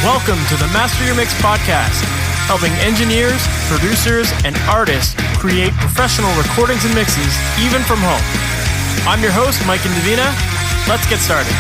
Welcome to the Master Your Mix podcast, helping engineers, producers, and artists create professional recordings and mixes, even from home. I'm your host, Mike and Davina. Let's get started.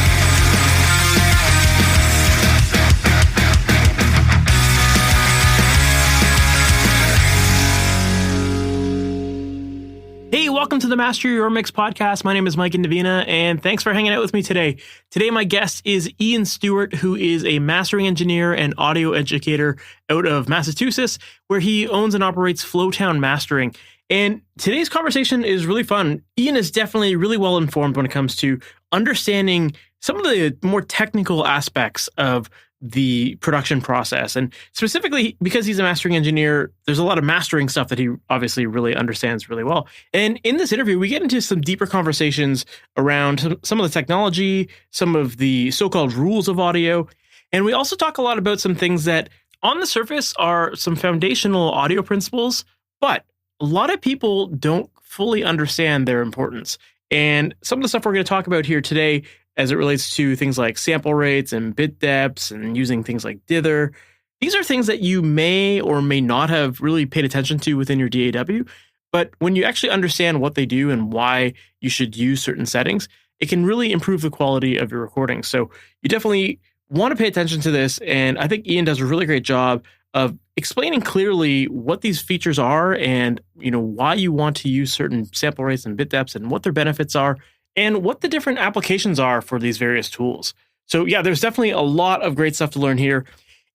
Hey, welcome to the Master Your Mix podcast. My name is Mike and Davina, and thanks for hanging out with me today. Today, my guest is Ian Stewart, who is a mastering engineer and audio educator out of Massachusetts, where he owns and operates Flotown Mastering. And today's conversation is really fun. Ian is definitely really well informed when it comes to understanding some of the more technical aspects of the production process. And specifically, because he's a mastering engineer, there's a lot of mastering stuff that he obviously really understands really well. And in this interview, we get into some deeper conversations around some of the technology, some of the so-called rules of audio. And we also talk a lot about some things that on the surface are some foundational audio principles, but a lot of people don't fully understand their importance. And some of the stuff we're going to talk about here today as it relates to things like sample rates and bit depths and using things like dither. These are things that you may or may not have really paid attention to within your DAW, but when you actually understand what they do and why you should use certain settings, it can really improve the quality of your recording. So you definitely want to pay attention to this, and I think Ian does a really great job of explaining clearly what these features are and why you want to use certain sample rates and bit depths and what their benefits are, and what the different applications are for these various tools. So yeah, there's definitely a lot of great stuff to learn here.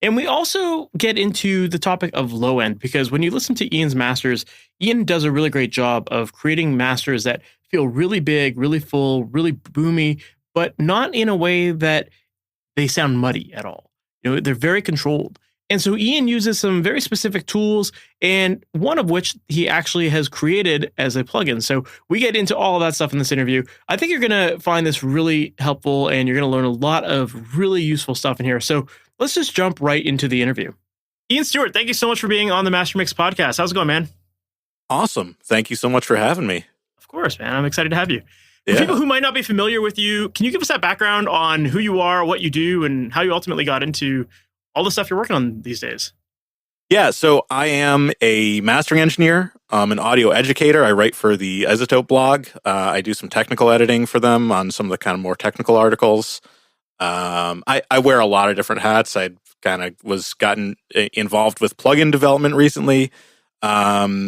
And we also get into the topic of low end, because when you listen to Ian's masters, Ian does a really great job of creating masters that feel really big, really full, really boomy, but not in a way that they sound muddy at all. They're very controlled. And so Ian uses some very specific tools, and one of which he actually has created as a plugin. So we get into all of that stuff in this interview. I think you're going to find this really helpful, and you're going to learn a lot of really useful stuff in here. So let's just jump right into the interview. Ian Stewart, thank you so much for being on the MasterYourMix podcast. How's it going, man? Awesome. Thank you so much for having me. Of course, man. I'm excited to have you. For Yeah. people who might not be familiar with you, can you give us that background on who you are, what you do, and how you ultimately got into all the stuff you're working on these days? Yeah, so I am a mastering engineer. I'm an audio educator. I write for the Isotope blog. I do some technical editing for them on some of the kind of more technical articles. I wear a lot of different hats. I kind of gotten involved with plugin development recently. I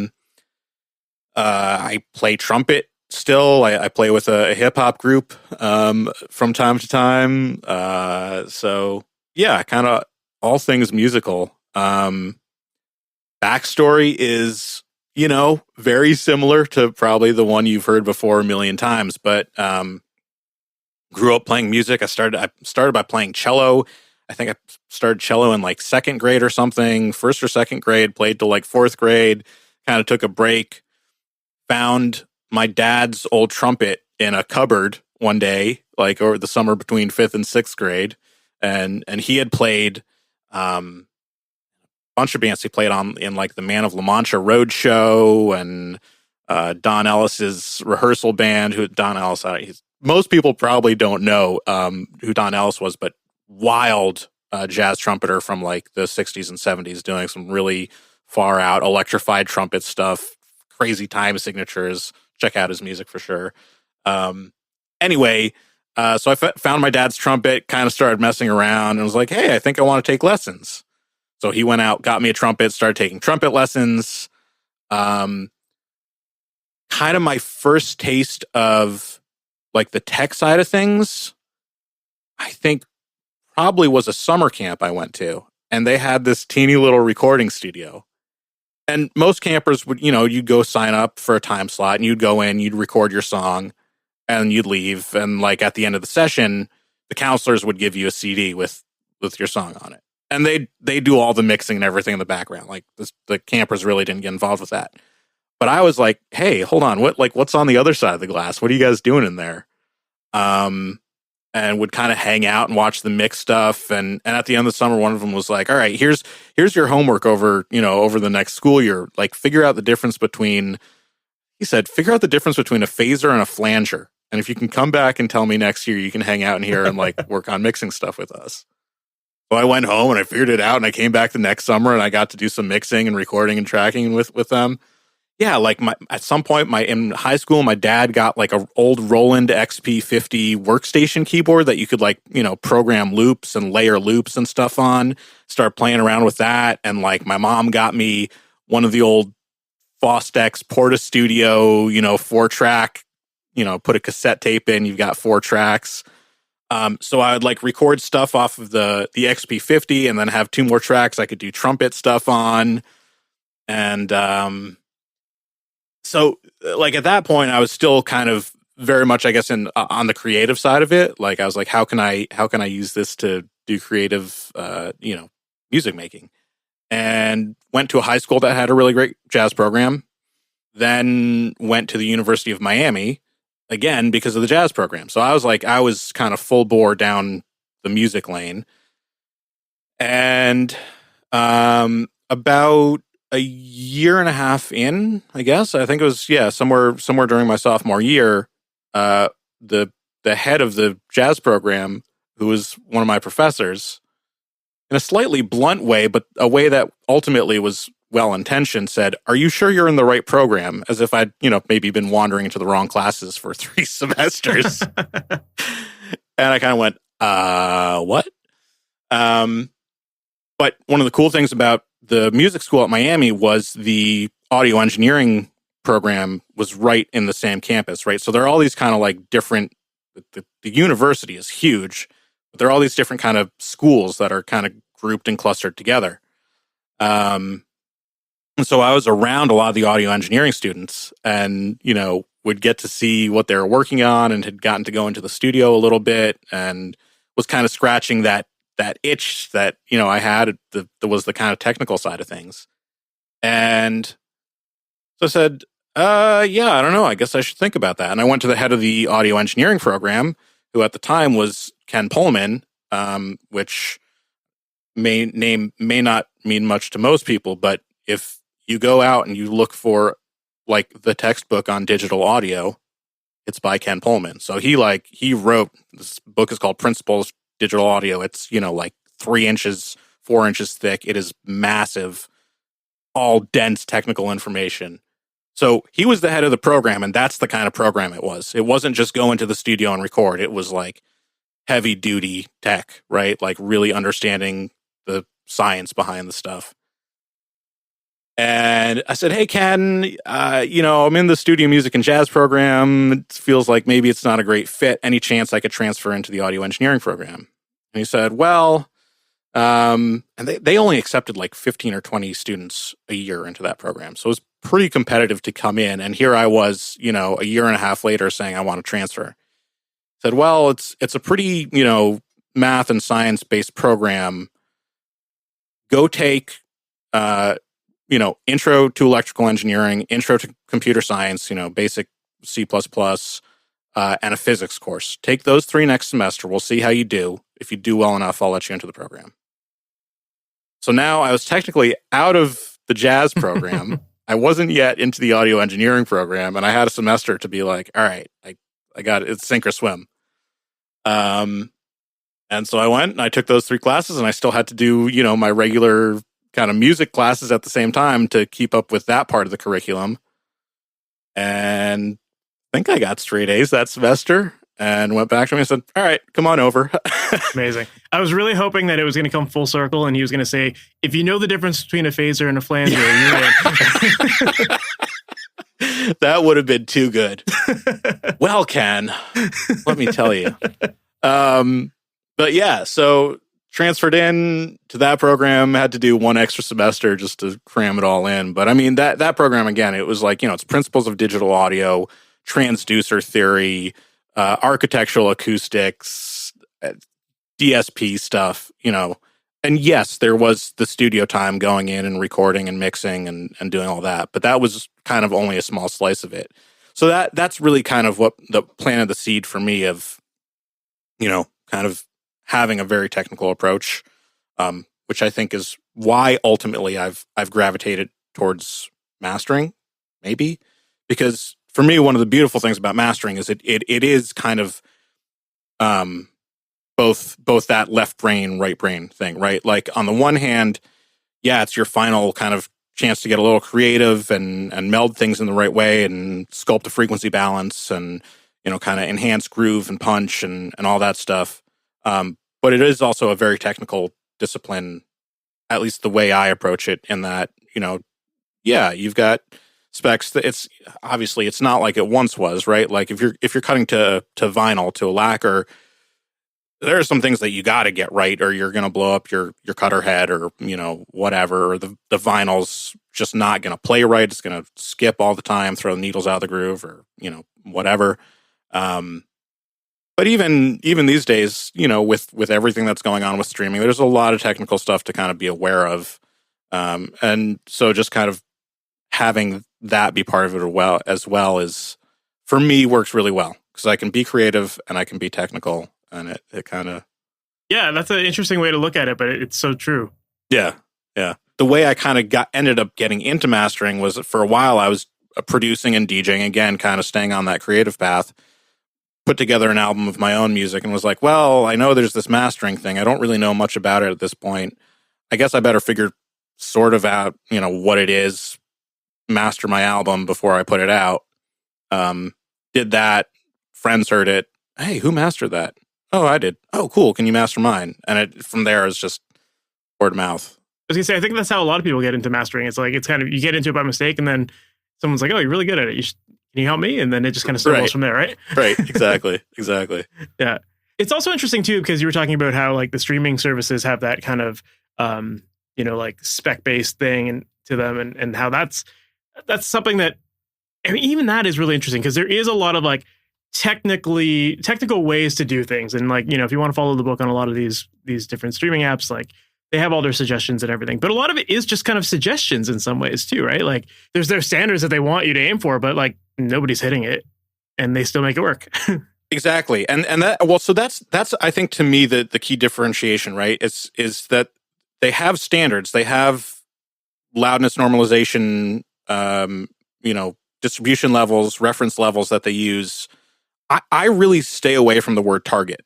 play trumpet still. I play with a hip-hop group from time to time. So yeah, kind of all things musical. Backstory is, very similar to probably the one you've heard before a million times, but grew up playing music. I started by playing cello. I think I started cello in like second grade or something, first or second grade, played till like fourth grade, kind of took a break, found my dad's old trumpet in a cupboard one day, like over the summer between fifth and sixth grade. And he had played bunch of bands. He played in like the Man of La Mancha Road Show and Don Ellis's rehearsal band. Most people probably don't know who Don Ellis was, but wild jazz trumpeter from like the 60s and 70s, doing some really far out electrified trumpet stuff, crazy time signatures. Check out his music for sure. Anyway, so I found my dad's trumpet, kind of started messing around, and was like, hey, I think I want to take lessons. So he went out, got me a trumpet, started taking trumpet lessons. Kind of my first taste of like the tech side of things, I think probably was a summer camp I went to. And they had this teeny little recording studio. And most campers would, you'd go sign up for a time slot and you'd go in, you'd record your song, and you'd leave. And like at the end of the session, the counselors would give you a CD with your song on it. And they do all the mixing and everything in the background. Like the campers really didn't get involved with that. But I was like, hey, hold on. What's on the other side of the glass? What are you guys doing in there? And would kind of hang out and watch the mix stuff. And at the end of the summer, one of them was like, all right, here's your homework over the next school year. Like, figure out the difference between a phaser and a flanger. And if you can come back and tell me next year, you can hang out in here and like work on mixing stuff with us. Well, I went home and I figured it out, and I came back the next summer and I got to do some mixing and recording and tracking with them. Yeah, like at some point in high school, my dad got like a old Roland XP50 workstation keyboard that you could like, program loops and layer loops and stuff on, start playing around with that. And like my mom got me one of the old Fostex Porta Studio, 4-track, put a cassette tape in, you've got 4 tracks. So I would like record stuff off of the XP50 and then have 2 more tracks I could do trumpet stuff on. And so like at that point I was still kind of very much, I guess, on the creative side of it. Like I was like, how can I use this to do creative, music making? And went to a high school that had a really great jazz program. Then went to the University of Miami again because of the jazz program. So I was kind of full bore down the music lane. And about a year and a half in, I guess, I think it was, somewhere during my sophomore year, the head of the jazz program, who was one of my professors, in a slightly blunt way, but a way that ultimately was well-intentioned, said, "Are you sure you're in the right program?" As if I'd, maybe been wandering into the wrong classes for 3 semesters. And I kind of went, what? But one of the cool things about the music school at Miami was the audio engineering program was right in the same campus, right? So there are all these kind of like different, the university is huge, but there are all these different kind of schools that are kind of grouped and clustered together. And so I was around a lot of the audio engineering students and, would get to see what they were working on and had gotten to go into the studio a little bit and was kind of scratching that itch that, I had that was the kind of technical side of things. And so I said, I don't know. I guess I should think about that. And I went to the head of the audio engineering program, who at the time was Ken Pullman, which may not mean much to most people, but if you go out and you look for like the textbook on digital audio, it's by Ken Pullman. So he wrote, this book is called Principles Digital Audio. It's, like 3 inches, 4 inches thick. It is massive, all dense technical information. So he was the head of the program, and that's the kind of program it was. It wasn't just go into the studio and record. It was like heavy duty tech, right? Like really understanding the science behind the stuff. And I said, "Hey, Ken, I'm in the studio music and jazz program. It feels like maybe it's not a great fit. Any chance I could transfer into the audio engineering program?" And he said, "Well," and they only accepted like 15 or 20 students a year into that program. So it was pretty competitive to come in. And here I was, a year and a half later saying I want to transfer. Said, "Well, it's a pretty, math and science based program. Go take, intro to electrical engineering, intro to computer science, basic C++, and a physics course. Take those 3 next semester. We'll see how you do. If you do well enough, I'll let you into the program." So now I was technically out of the jazz program. I wasn't yet into the audio engineering program, and I had a semester to be like, all right, I got it. It's sink or swim. And so I went and I took those 3 classes, and I still had to do, my regular kind of music classes at the same time to keep up with that part of the curriculum. And I think I got straight A's that semester and went back to him and said, "All right, come on over." Amazing. I was really hoping that it was going to come full circle and he was going to say, "If you know the difference between a phaser and a flanger, you're in." That would have been too good. Well, Ken, let me tell you. But yeah, so transferred in to that program, had to do 1 extra semester just to cram it all in. But I mean, that program, again, it was like, it's principles of digital audio, transducer theory, architectural acoustics, DSP stuff, And yes, there was the studio time going in and recording and mixing and doing all that. But that was kind of only a small slice of it. So that's really kind of what planted the seed for me of, kind of having a very technical approach, which I think is why ultimately I've gravitated towards mastering, maybe. Because for me, one of the beautiful things about mastering is it is kind of both that left brain, right brain thing, right? Like on the one hand, yeah, it's your final kind of chance to get a little creative and meld things in the right way and sculpt a frequency balance and, kind of enhance groove and punch and all that stuff. But it is also a very technical discipline, at least the way I approach it, in that, yeah, you've got specs that it's not like it once was, right? Like if you're cutting to vinyl, to a lacquer, there are some things that you got to get right, or you're going to blow up your cutter head, or whatever. Or the vinyl's just not going to play right. It's going to skip all the time, throw the needles out of the groove, or whatever. But even these days, with everything that's going on with streaming, there's a lot of technical stuff to kind of be aware of, and so just kind of having that be part of it as well is, for me, works really well, because I can be creative and I can be technical. And it kind of... Yeah, that's an interesting way to look at it, but it's so true. Yeah. The way I kind of ended up getting into mastering was, for a while, I was producing and DJing, again, kind of staying on that creative path, put together an album of my own music, and was like, well, I know there's this mastering thing. I don't really know much about it at this point. I guess I better figure sort of out, what it is, master my album before I put it out. Did that. Friends heard it. Hey, who mastered that? Oh, I did. Oh, cool. Can you master mine? And from there, it's just word of mouth. I was gonna say, I think that's how a lot of people get into mastering. It's like, it's kind of, you get into it by mistake, and then someone's like, oh, you're really good at it. Can you help me? And then it just kind of snowballs from there, right? Right. Exactly. Yeah. It's also interesting too, because you were talking about how like the streaming services have that kind of, like spec-based thing and to them, and how that's something that, I mean, even that is really interesting, because there is a lot of like technical ways to do things. And like, if you want to follow the book on a lot of these different streaming apps, like they have all their suggestions and everything, but a lot of it is just kind of suggestions in some ways too, right? Like there's their standards that they want you to aim for, but like nobody's hitting it and they still make it work. Exactly. And that, well, so that's, I think, to me, the key differentiation, right? Is that they have standards, they have loudness normalization, distribution levels, reference levels that they use. I really stay away from the word target.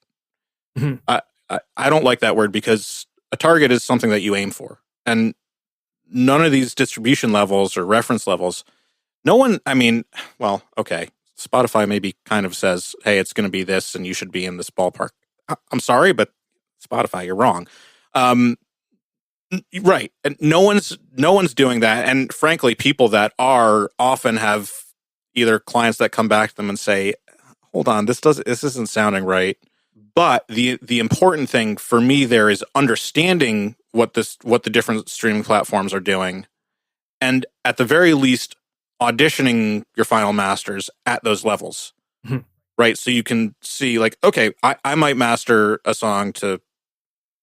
Mm-hmm. I don't like that word, because a target is something that you aim for. And none of these distribution levels or reference levels, okay, Spotify maybe kind of says, hey, it's going to be this and you should be in this ballpark. I'm sorry, but Spotify, you're wrong. Right. And no one's doing that. And frankly, people that are often have either clients that come back to them and say, hold on, this isn't sounding right. But the important thing for me there is understanding what the different streaming platforms are doing, and at the very least auditioning your final masters at those levels. Mm-hmm. Right? So you can see, like, okay, I might master a song to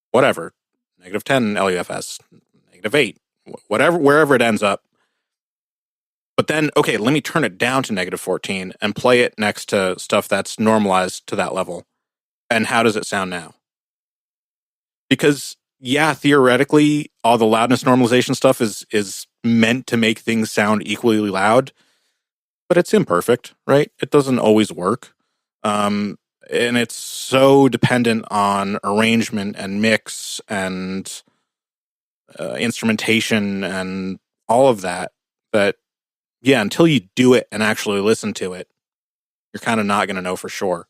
whatever, -10 LUFS, -8, whatever, wherever it ends up. But then, okay, let me turn it down to -14 and play it next to stuff that's normalized to that level. And how does it sound now? Because, yeah, theoretically, all the loudness normalization stuff is meant to make things sound equally loud, but it's imperfect, right? It doesn't always work. And it's so dependent on arrangement and mix and instrumentation and all of that, yeah, until you do it and actually listen to it, you're kind of not going to know for sure.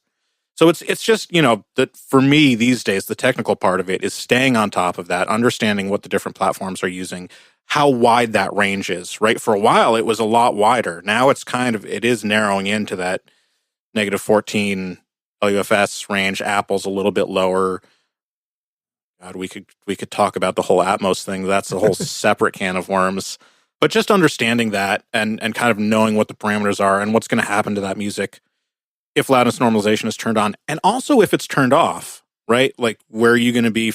So it's just, that for me these days, the technical part of it is staying on top of that, understanding what the different platforms are using, how wide that range is, right? For a while, it was a lot wider. Now it is narrowing into that -14 LUFS range. Apple's a little bit lower. God, we could talk about the whole Atmos thing. That's a whole separate can of worms. But just understanding that and kind of knowing what the parameters are and what's going to happen to that music if loudness normalization is turned on, and also if it's turned off, right? Like, where are you going to be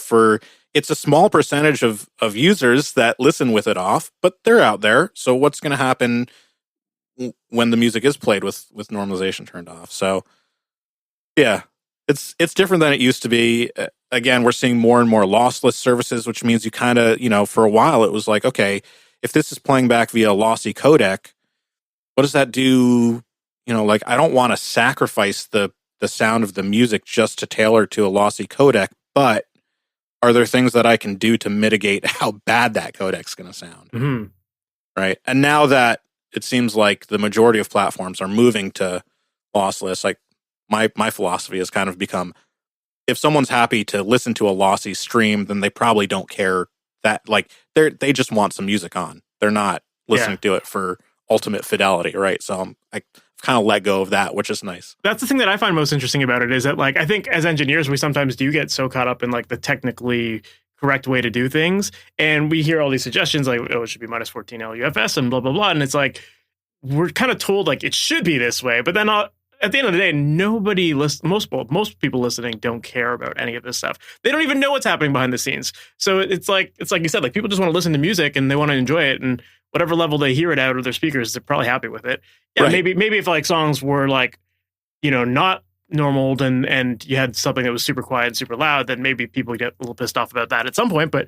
it's a small percentage of users that listen with it off, but they're out there. So what's going to happen when the music is played with normalization turned off? So yeah, it's different than it used to be. Again, we're seeing more and more lossless services, which means you kind of, for a while it was like, okay, if this is playing back via a lossy codec, what does that do? Like, I don't want to sacrifice the the sound of the music just to tailor to a lossy codec, but are there things that I can do to mitigate how bad that codec's going to sound? Mm-hmm. Right. And now that it seems like the majority of platforms are moving to lossless, like my philosophy has kind of become, if someone's happy to listen to a lossy stream, then they probably don't care that, like, they just want some music on. They're not listening to it for ultimate fidelity, right? So I kind of let go of that, which is nice. That's the thing that I find most interesting about it, is that, like, I think as engineers, we sometimes do get so caught up in, like, the technically correct way to do things. And we hear all these suggestions like, oh, it should be minus 14 LUFS and blah, blah, blah. And it's like, we're kind of told like it should be this way, but then at the end of the day, most people listening don't care about any of this stuff. They don't even know what's happening behind the scenes. So it's like you said, like, people just want to listen to music and they want to enjoy it, and whatever level they hear it out of their speakers, they're probably happy with it. Yeah, right. Maybe if like songs were like, not normaled and you had something that was super quiet and super loud, then maybe people get a little pissed off about that at some point. But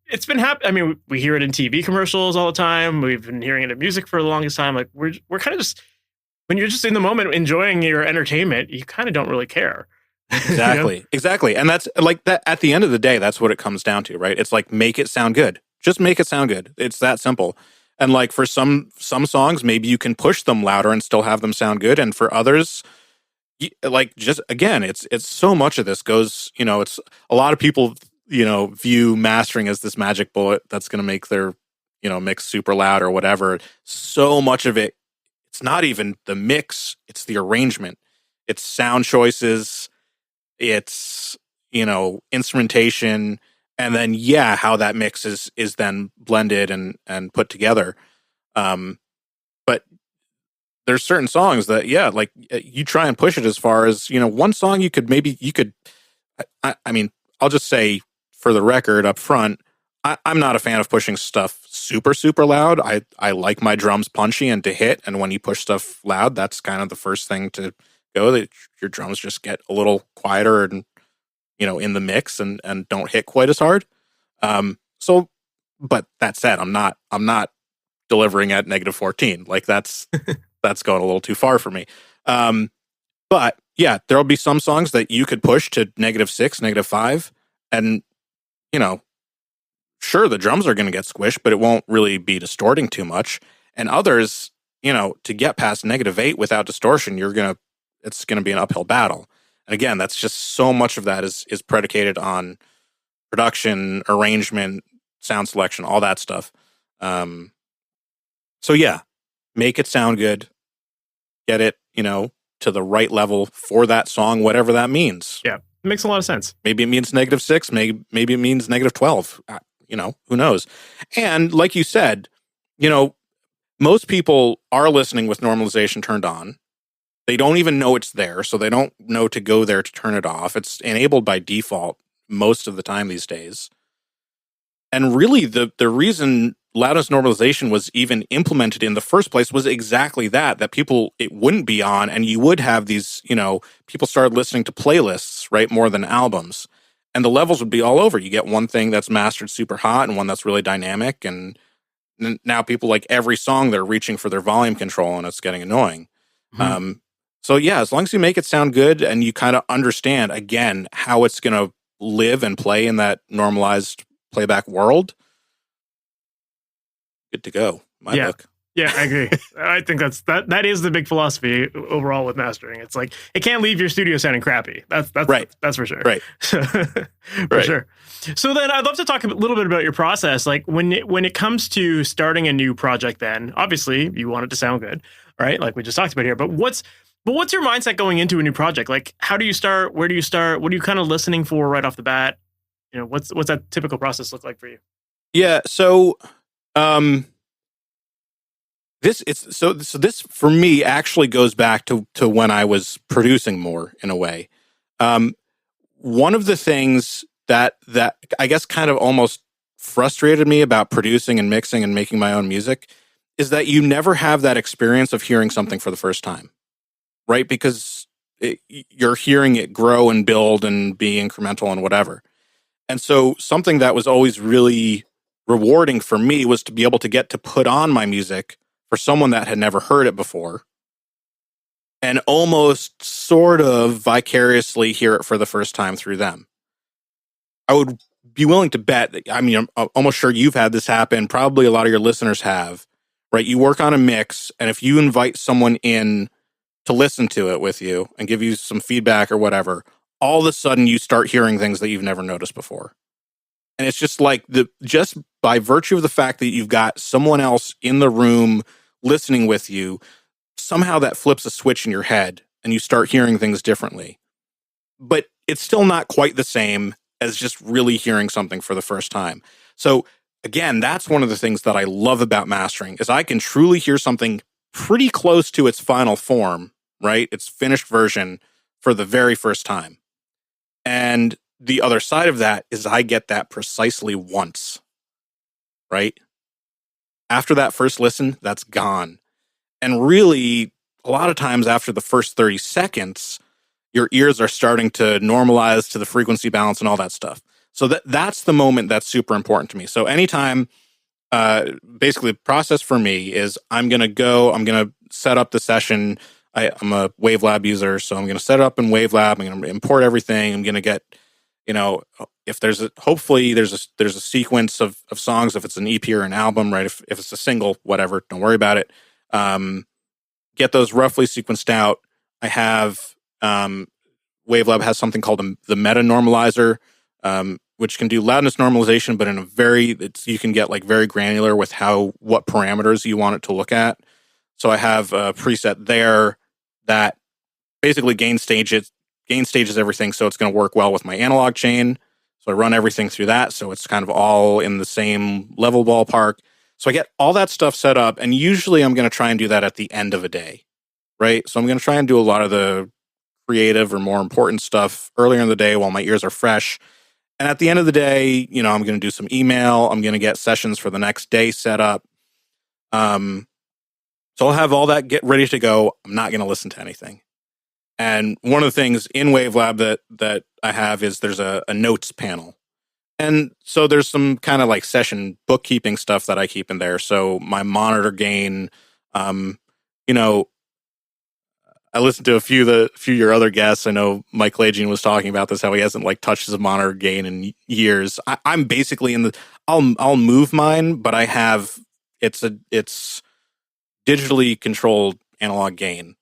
it's been happening. I mean, we hear it in TV commercials all the time. We've been hearing it in music for the longest time. Like, we're kind of just, when you're just in the moment enjoying your entertainment, you kind of don't really care. Exactly. Exactly. And that's like that. At the end of the day, that's what it comes down to, right? It's like, make it sound good. Just make it sound good. It's that simple. And like for some songs, maybe you can push them louder and still have them sound good. And for others, like, just, again, it's so much of this goes, it's a lot of people, view mastering as this magic bullet that's going to make their, mix super loud or whatever. So much of it, it's not even the mix, it's the arrangement. It's sound choices, it's, instrumentation, and then, how that mix is then blended and put together. But there's certain songs that, like, you try and push it as far as, one song you could, I mean, I'll just say for the record up front, I'm not a fan of pushing stuff super, super loud. I like my drums punchy and to hit. And when you push stuff loud, that's kind of the first thing to go, that your drums just get a little quieter and, in the mix and don't hit quite as hard. But that said, I'm not delivering at negative 14. Like, that's going a little too far for me. But there'll be some songs that you could push to -6, -5, and, sure, the drums are going to get squished, but it won't really be distorting too much. And others, to get past -8 without distortion, it's going to be an uphill battle. And again, that's just so much of that is predicated on production, arrangement, sound selection, all that stuff. So make it sound good, get it, to the right level for that song, whatever that means. Yeah, it makes a lot of sense. Maybe it means -6, maybe it means -12. Who knows? And like you said, most people are listening with normalization turned on. They don't even know it's there, so they don't know to go there to turn it off. It's enabled by default most of the time these days. And really, the reason loudness normalization was even implemented in the first place was exactly that it wouldn't be on, and you would have these, people started listening to playlists, right, more than albums. And the levels would be all over. You get one thing that's mastered super hot and one that's really dynamic, and now people, like, every song, they're reaching for their volume control, and it's getting annoying. Mm-hmm. So as long as you make it sound good and you kind of understand, again, how it's going to live and play in that normalized playback world, good to go. My book. Yeah, I agree. I think that is the big philosophy overall with mastering. It's like, it can't leave your studio sounding crappy. That's right. That's for sure. Right. For sure. So then I'd love to talk a little bit about your process. Like, when it comes to starting a new project, then obviously you want it to sound good, right? Like we just talked about here. But what's your mindset going into a new project? Like, how do you start? Where do you start? What are you kind of listening for right off the bat? What's that typical process look like for you? Yeah. So, this for me actually goes back to when I was producing more, in a way. One of the things that I guess kind of almost frustrated me about producing and mixing and making my own music is that you never have that experience of hearing something for the first time, right? Because you're hearing it grow and build and be incremental and whatever. And so something that was always really rewarding for me was to be able to get to put on my music for someone that had never heard it before, and almost sort of vicariously hear it for the first time through them. I would be willing to bet that, I mean, I'm almost sure you've had this happen. Probably a lot of your listeners have, right? You work on a mix, and if you invite someone in to listen to it with you and give you some feedback or whatever, all of a sudden you start hearing things that you've never noticed before. And it's just like just by virtue of the fact that you've got someone else in the room listening with you, somehow that flips a switch in your head and you start hearing things differently. But it's still not quite the same as just really hearing something for the first time. So again, that's one of the things that I love about mastering is I can truly hear something pretty close to its final form, right? Its finished version for the very first time. And the other side of that is I get that precisely once, right? After that first listen, that's gone. And really, a lot of times after the first 30 seconds, your ears are starting to normalize to the frequency balance and all that stuff. So that's the moment that's super important to me. So anytime, basically the process for me is I'm going to set up the session. I'm a WaveLab user, so I'm going to set it up in WaveLab. I'm going to import everything. I'm going to get, if hopefully there's a sequence of songs, if it's an EP or an album, right? If it's a single, whatever, don't worry about it. Get those roughly sequenced out. I have, WaveLab has something called the meta normalizer, which can do loudness normalization, but in you can get like very granular with what parameters you want it to look at. So I have a preset there that basically gain stages everything, so it's going to work well with my analog chain. So I run everything through that, so it's kind of all in the same level ballpark. So I get all that stuff set up, and usually I'm going to try and do that at the end of a day, right? So I'm going to try and do a lot of the creative or more important stuff earlier in the day while my ears are fresh. And at the end of the day, I'm going to do some email. I'm going to get sessions for the next day set up. So I'll have all that get ready to go. I'm not going to listen to anything. And one of the things in WaveLab that I have is there's a notes panel. And so there's some kind of like session bookkeeping stuff that I keep in there. So my monitor gain, I listened to a few of your other guests. I know Mike Lagian was talking about this, how he hasn't like touched his monitor gain in years. I'm basically I'll move mine, but I have, it's digitally controlled analog gain.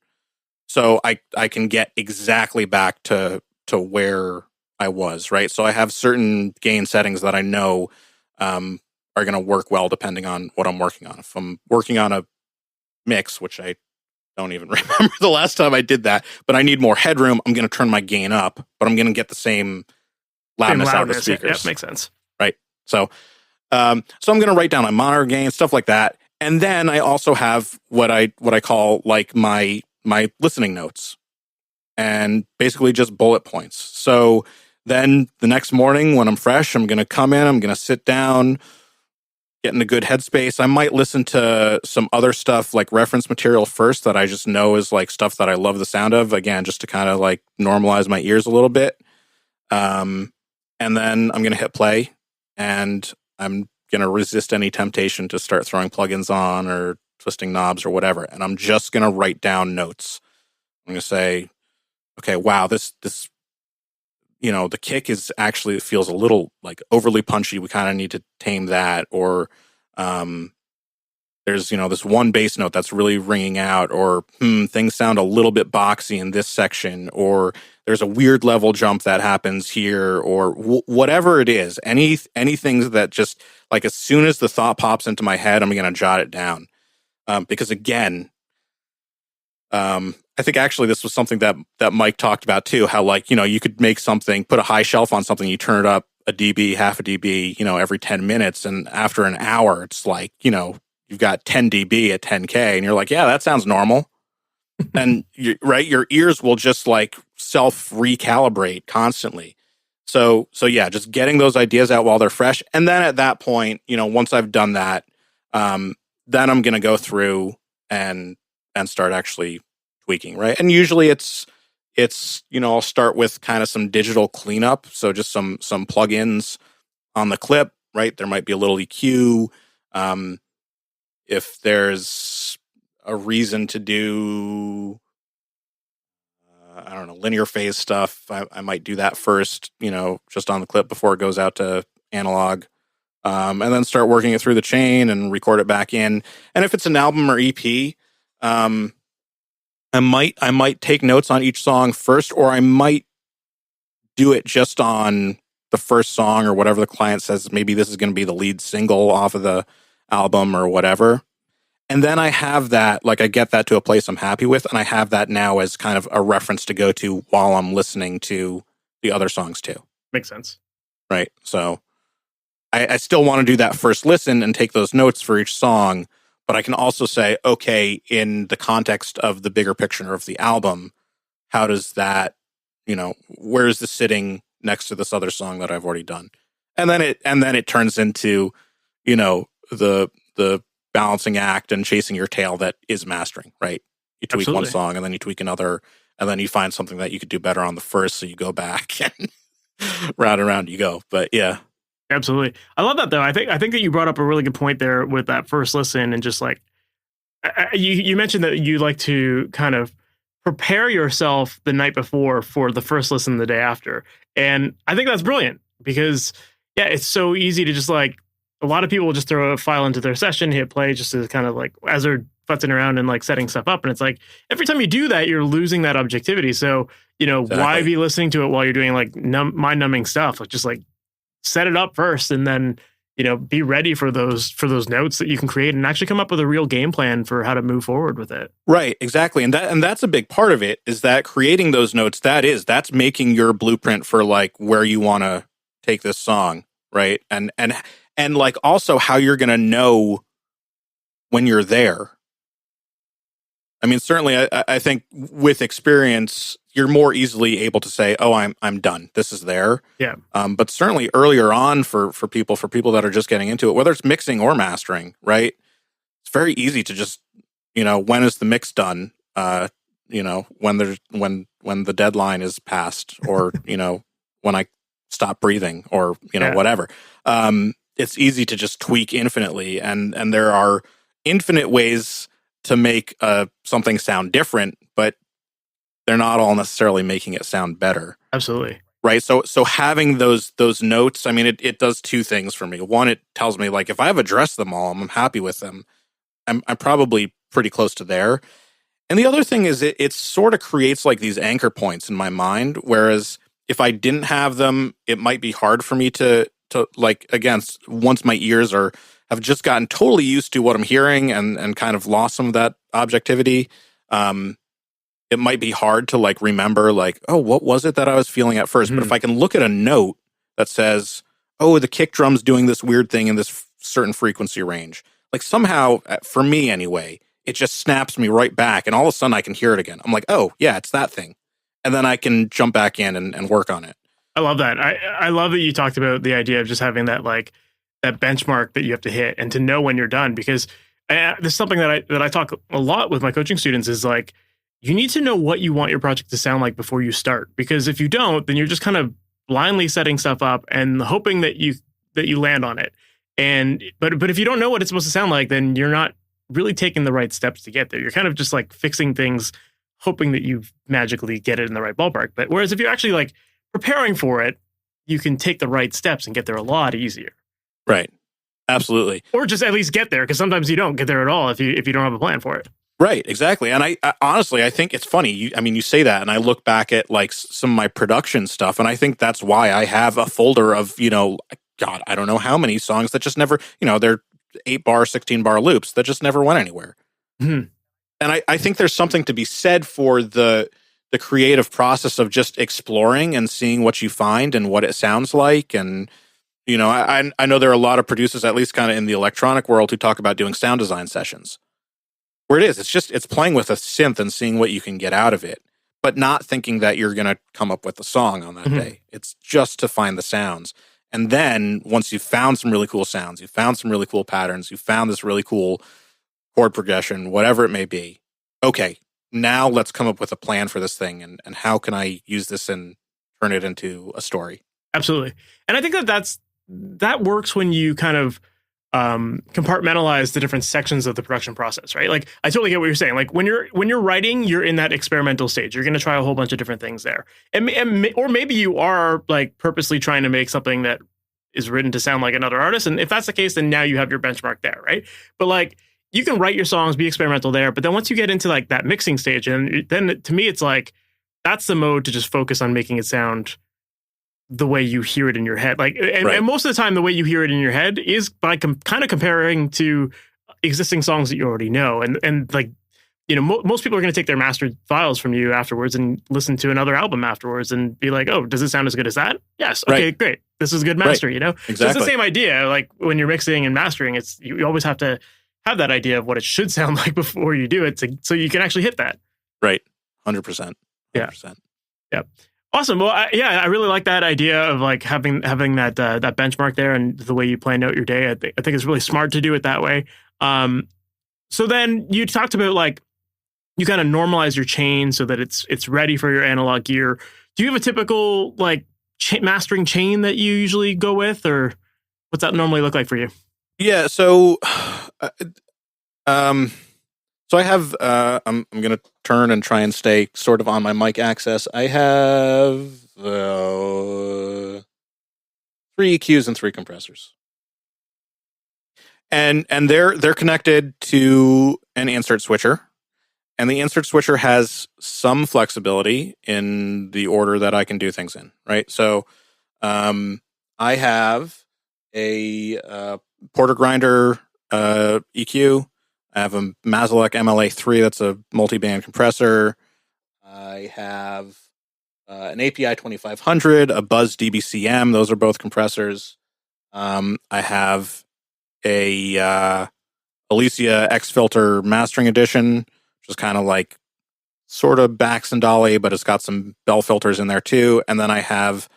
So I can get exactly back to where I was, right? So I have certain gain settings that I know are going to work well depending on what I'm working on. If I'm working on a mix, which I don't even remember the last time I did that, but I need more headroom, I'm going to turn my gain up, but I'm going to get the same loudness out of the speakers. Yeah, makes sense. Right. So I'm going to write down my monitor gain, stuff like that. And then I also have what I call like my listening notes, and basically just bullet points. So then the next morning when I'm fresh, I'm going to come in, I'm going to sit down, get in a good headspace. I might listen to some other stuff like reference material first that I just know is like stuff that I love the sound of, again, just to kind of like normalize my ears a little bit. And then I'm going to hit play, and I'm going to resist any temptation to start throwing plugins on or twisting knobs or whatever. And I'm just going to write down notes. I'm going to say, okay, wow, this, the kick is actually, it feels a little like overly punchy. We kind of need to tame that. Or there's, this one bass note that's really ringing out, or things sound a little bit boxy in this section, or there's a weird level jump that happens here, or whatever it is. Anything that just like, as soon as the thought pops into my head, I'm going to jot it down. Because again, I think actually this was something that Mike talked about too, how like, you could make something, put a high shelf on something, you turn it up a dB, half a dB, every 10 minutes. And after an hour, it's like, you've got 10 dB at 10K, and you're like, yeah, that sounds normal. And your ears will just like self recalibrate constantly. So yeah, just getting those ideas out while they're fresh. And then at that point, once I've done that, then I'm going to go through and start actually tweaking, right? And usually it's I'll start with kind of some digital cleanup, so just some plugins on the clip, right? There might be a little EQ. If there's a reason to do I don't know, linear phase stuff, I might do that first, just on the clip before it goes out to analog. And then start working it through the chain and record it back in. And if it's an album or EP, I might take notes on each song first, or I might do it just on the first song or whatever the client says. Maybe this is going to be the lead single off of the album or whatever. And then I have that, like I get that to a place I'm happy with, and I have that now as kind of a reference to go to while I'm listening to the other songs too. Makes sense. Right. So I still want to do that first listen and take those notes for each song, but I can also say, okay, in the context of the bigger picture of the album, how does that, where is this sitting next to this other song that I've already done? And then it turns into, the balancing act and chasing your tail that is mastering, right? You tweak Absolutely. one song and then you tweak another, and then you find something that you could do better on the first, so you go back and round and round you go. But yeah. Absolutely. I love that though. I think that you brought up a really good point there with that first listen, and just like you mentioned that you like to kind of prepare yourself the night before for the first listen the day after. And I think that's brilliant because it's so easy to just like, a lot of people will just throw a file into their session, hit play just to kind of like as they're futzing around and like setting stuff up. And it's like, every time you do that, you're losing that objectivity. So, Exactly. Why be listening to it while you're doing like mind numbing stuff? Like just like set it up first and then, be ready for those notes that you can create and actually come up with a real game plan for how to move forward with it. Right, exactly. And that's a big part of it, is that creating those notes, that's making your blueprint for like where you want to take this song, right? And like also how you're going to know when you're there. I mean, certainly I think with experience, you're more easily able to say, oh, I'm done. This is there. Yeah. But certainly earlier on for people that are just getting into it, whether it's mixing or mastering, right? It's very easy to just, when is the mix done? When the deadline is passed, or, when I stop breathing, or, whatever. It's easy to just tweak infinitely. And there are infinite ways to make something sound different, but they're not all necessarily making it sound better. Absolutely. Right. So having those notes, I mean, it does two things for me. One, it tells me like if I have addressed them all, I'm happy with them, I'm probably pretty close to there. And the other thing is it sort of creates like these anchor points in my mind. Whereas if I didn't have them, it might be hard for me to like, again, once my ears have just gotten totally used to what I'm hearing and kind of lost some of that objectivity. It might be hard to like remember like, oh, what was it that I was feeling at first? Mm-hmm. But if I can look at a note that says, oh, the kick drum's doing this weird thing in this certain frequency range, like somehow, for me anyway, it just snaps me right back. And all of a sudden I can hear it again. I'm like, oh yeah, it's that thing. And then I can jump back in and work on it. I love that. I love that you talked about the idea of just having that like that benchmark that you have to hit and to know when you're done, because this is something that I talk a lot with my coaching students is like, you need to know what you want your project to sound like before you start, because if you don't, then you're just kind of blindly setting stuff up and hoping that you land on it. And but if you don't know what it's supposed to sound like, then you're not really taking the right steps to get there. You're kind of just like fixing things, hoping that you magically get it in the right ballpark. But whereas if you're actually like preparing for it, you can take the right steps and get there a lot easier. Right. Absolutely. Or just at least get there, because sometimes you don't get there at all if you don't have a plan for it. Right, exactly. And I honestly, I think it's funny. You say that, and I look back at like some of my production stuff, and I think that's why I have a folder of, God, I don't know how many songs that just never, they're 8-bar, 16-bar loops that just never went anywhere. Mm-hmm. And I think there's something to be said for the creative process of just exploring and seeing what you find and what it sounds like. And, I know there are a lot of producers, at least kind of in the electronic world, who talk about doing sound design sessions. Where it's playing with a synth and seeing what you can get out of it, but not thinking that you're going to come up with a song on that Mm-hmm. day. It's just to find the sounds. And then once you've found some really cool sounds, you've found some really cool patterns, you've found this really cool chord progression, whatever it may be. Okay, now let's come up with a plan for this thing, and how can I use this and turn it into a story? Absolutely. And I think that works when you kind of compartmentalize the different sections of the production process, right? Like I totally get what you're saying. Like when you're writing, you're in that experimental stage. You're going to try a whole bunch of different things there, or maybe you are like purposely trying to make something that is written to sound like another artist. And if that's the case, then now you have your benchmark there, right? But like you can write your songs, be experimental there, but then once you get into like that mixing stage, and then to me, it's like that's the mode to just focus on making it sound the way you hear it in your head. Like, and most of the time, the way you hear it in your head is by kind of comparing to existing songs that you already know. And like, you know, most people are going to take their mastered files from you afterwards and listen to another album afterwards and be like, oh, does it sound as good as that? Yes. Okay, great. This is a good master, you know? Exactly. So it's the same idea. Like when you're mixing and mastering, it's you always have to have that idea of what it should sound like before you do it so you can actually hit that. Right. 100%. Yeah. Yeah. Awesome. Well, I really like that idea of like having that that benchmark there and the way you plan out your day. I think it's really smart to do it that way. So then you talked about like you kind of normalize your chain so that it's ready for your analog gear. Do you have a typical like mastering chain that you usually go with, or what's that normally look like for you? Yeah. So, so I have, I'm going to turn and try and stay sort of on my mic access. I have 3 EQs and 3 compressors. And they're connected to an insert switcher. And the insert switcher has some flexibility in the order that I can do things in, right? So I have a Porter Grinder EQ. I have a Mazalek MLA3 that's a multi-band compressor. I have an API 2500, a Buzz DBCM. Those are both compressors. I have a Alicia X Filter Mastering Edition, which is kind of like sort of Baxton Dolly, but it's got some bell filters in there too. And then I have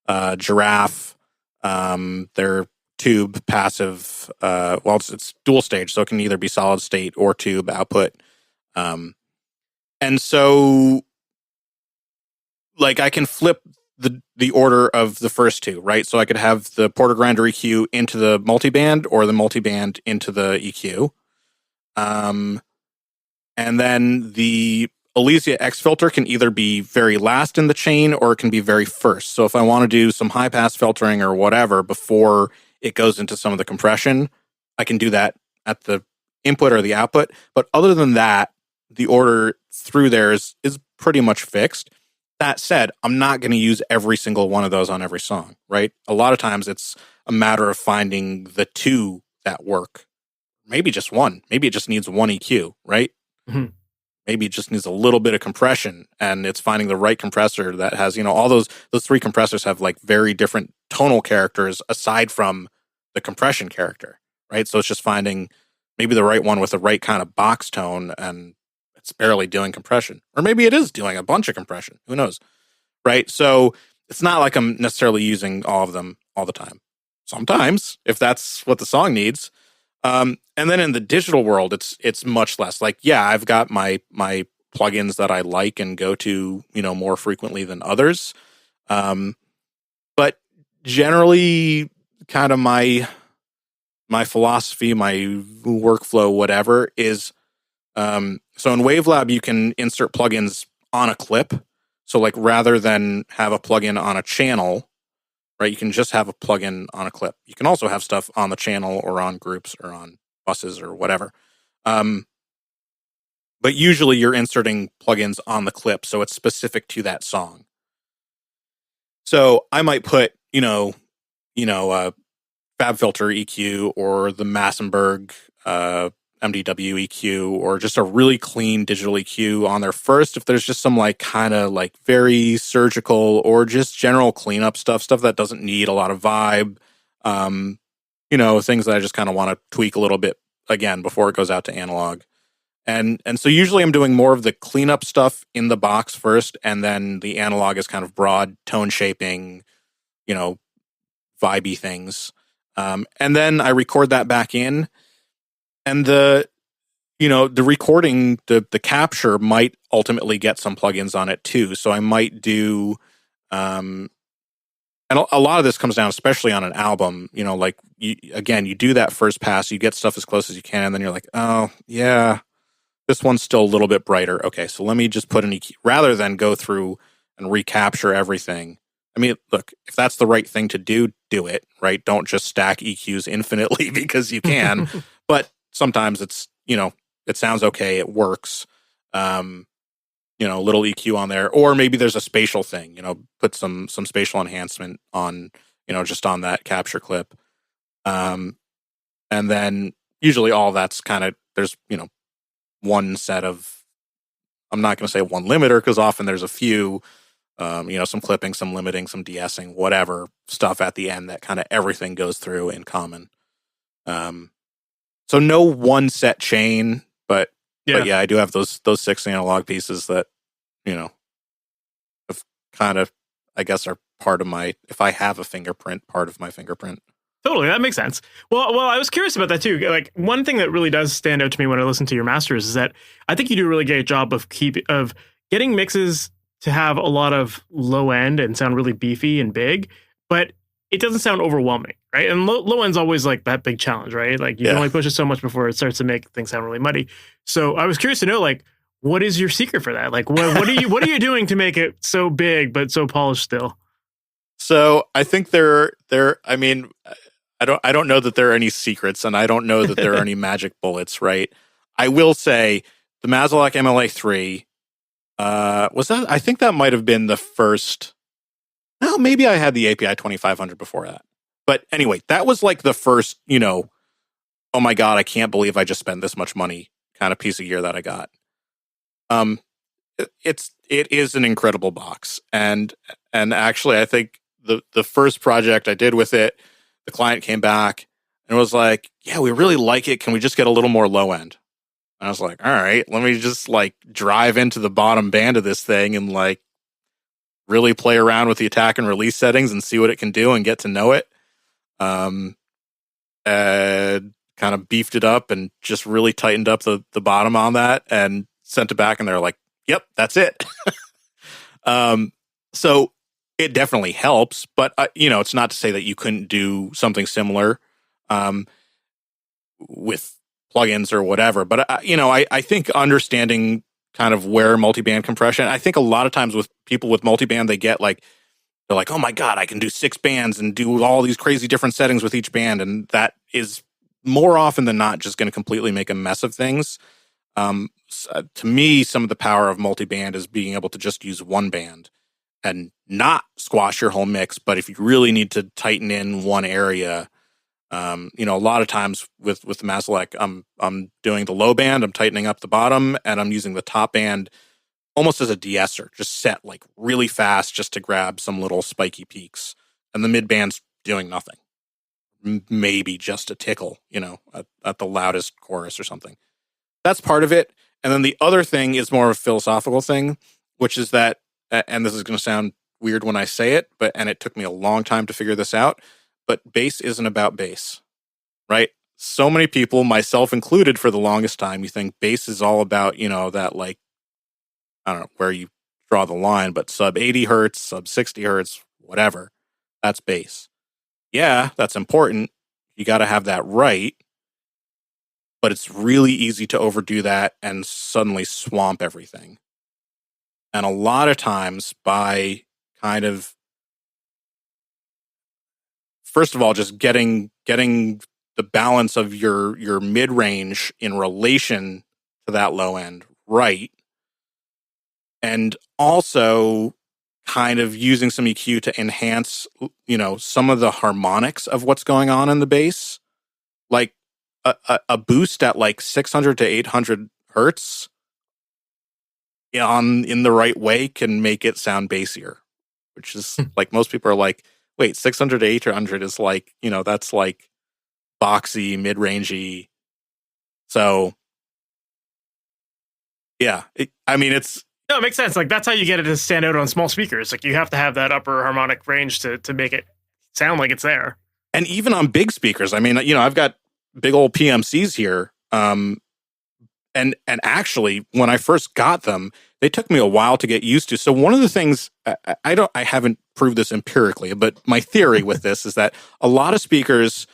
Giraffe. They're tube passive, it's dual stage, so it can either be solid state or tube output. And so like I can flip the order of the first two, right? So I could have the Porter Grinder EQ into the multiband or the multiband into the EQ. And then the Alicia X Filter can either be very last in the chain or it can be very first. So if I want to do some high pass filtering or whatever before it goes into some of the compression, I can do that at the input or the output. But other than that, the order through there is pretty much fixed. That said, I'm not going to use every single one of those on every song, right? A lot of times it's a matter of finding the 2 that work. Maybe just one. Maybe it just needs 1 EQ, right? Mm-hmm. Maybe it just needs a little bit of compression, and it's finding the right compressor that has, all those 3 compressors have like very different tonal characters aside from the compression character, right? So it's just finding maybe the right one with the right kind of box tone, and it's barely doing compression. Or maybe it is doing a bunch of compression. Who knows, right? So it's not like I'm necessarily using all of them all the time. Sometimes, if that's what the song needs. And then in the digital world, it's much less. Like, yeah, I've got my plugins that I like and go to, more frequently than others. But generally, kind of my philosophy, my workflow, whatever, is so in Wavelab you can insert plugins on a clip. So like rather than have a plugin on a channel, right, you can just have a plugin on a clip. You can also have stuff on the channel or on groups or on buses or whatever. But usually you're inserting plugins on the clip, so it's specific to that song. So I might put, a FabFilter EQ or the Massenburg MDW EQ or just a really clean digital EQ on there first. If there's just some like kind of like very surgical or just general cleanup stuff that doesn't need a lot of vibe, things that I just kind of want to tweak a little bit again before it goes out to analog. And so usually I'm doing more of the cleanup stuff in the box first, and then the analog is kind of broad tone shaping, vibey things. And then I record that back in, and the recording, the capture might ultimately get some plugins on it too. So I might do, And a lot of this comes down, especially on an album, you know, like you do that first pass, you get stuff as close as you can, and then you're like, oh yeah, this one's still a little bit brighter. Okay, so let me just put an EQ rather than go through and recapture everything. I mean, look, if that's the right thing to do, do it, right? Don't just stack EQs infinitely because you can. But sometimes it's, you know, it sounds okay, it works. You know, little EQ on there, or maybe there's a spatial thing, you know, put some spatial enhancement on, you know, just on that capture clip. And then usually all that's kind of, there's, you know, one set of, I'm not going to say one limiter because often there's a few, you know, some clipping, some limiting, some de-essing, whatever stuff at the end that kind of everything goes through in common. So no one set chain, but yeah, I do have those 6 analog pieces that, you know, have kind of, I guess, are part of my, if I have a fingerprint, part of my fingerprint. Totally, that makes sense. Well, I was curious about that too. Like one thing that really does stand out to me when I listen to your masters is that I think you do a really great job of getting mixes to have a lot of low end and sound really beefy and big, but it doesn't sound overwhelming, right? And low end's always like that big challenge, right? Like you can only push it so much before it starts to make things sound really muddy. So I was curious to know, like, what is your secret for that? Like, what are you doing to make it so big but so polished still? So I think I mean, I don't know that there are any secrets, and I don't know that there are any magic bullets, right? I will say the Mazalak MLA3 was that. I think that might have been the first. Well, maybe I had the API 2500 before that. But anyway, that was like the first, you know, oh my God, I can't believe I just spent this much money kind of piece of gear that I got. It is an incredible box. And actually I think the first project I did with it, the client came back and was like, yeah, we really like it. Can we just get a little more low end? And I was like, all right, let me just like drive into the bottom band of this thing and like really play around with the attack and release settings and see what it can do and get to know it. And kind of beefed it up and just really tightened up the bottom on that and sent it back. And they're like, yep, that's it. So it definitely helps, but you know, it's not to say that you couldn't do something similar, with plugins or whatever. But you know, I think understanding kind of where multiband compression, I think a lot of times with people with multiband, they're like, oh my God, I can do 6 bands and do all these crazy different settings with each band. And that is more often than not just going to completely make a mess of things. To me, some of the power of multiband is being able to just use one band and not squash your whole mix. But if you really need to tighten in one area, you know, a lot of times with the Mazalek, I'm doing the low band, I'm tightening up the bottom, and I'm using the top band almost as a de-esser, just set like really fast just to grab some little spiky peaks. And the mid band's doing nothing. Maybe just a tickle, you know, at the loudest chorus or something. That's part of it. And then the other thing is more of a philosophical thing, which is that, and this is going to sound weird when I say it, and it took me a long time to figure this out, but bass isn't about bass, right? So many people, myself included for the longest time, you think bass is all about, you know, that like, I don't know where you draw the line, but sub 80 hertz, sub 60 hertz, whatever, that's bass. Yeah, that's important. You got to have that right. But it's really easy to overdo that and suddenly swamp everything. And a lot of times by kind of, first of all, just getting the balance of your mid-range in relation to that low end right, and also kind of using some EQ to enhance, you know, some of the harmonics of what's going on in the bass. Like a boost at like 600 to 800 hertz in the right way can make it sound bassier, which is like most people are like, wait, 600 to 800 is like, you know, that's like boxy, mid-rangey. So yeah, I mean, it's, no, it makes sense. Like that's how you get it to stand out on small speakers. Like you have to have that upper harmonic range to make it sound like it's there. And even on big speakers, I mean, you know, I've got big old PMCs here. And actually, when I first got them, they took me a while to get used to. So one of the things I haven't prove this empirically, but my theory with this is that a lot of speakers,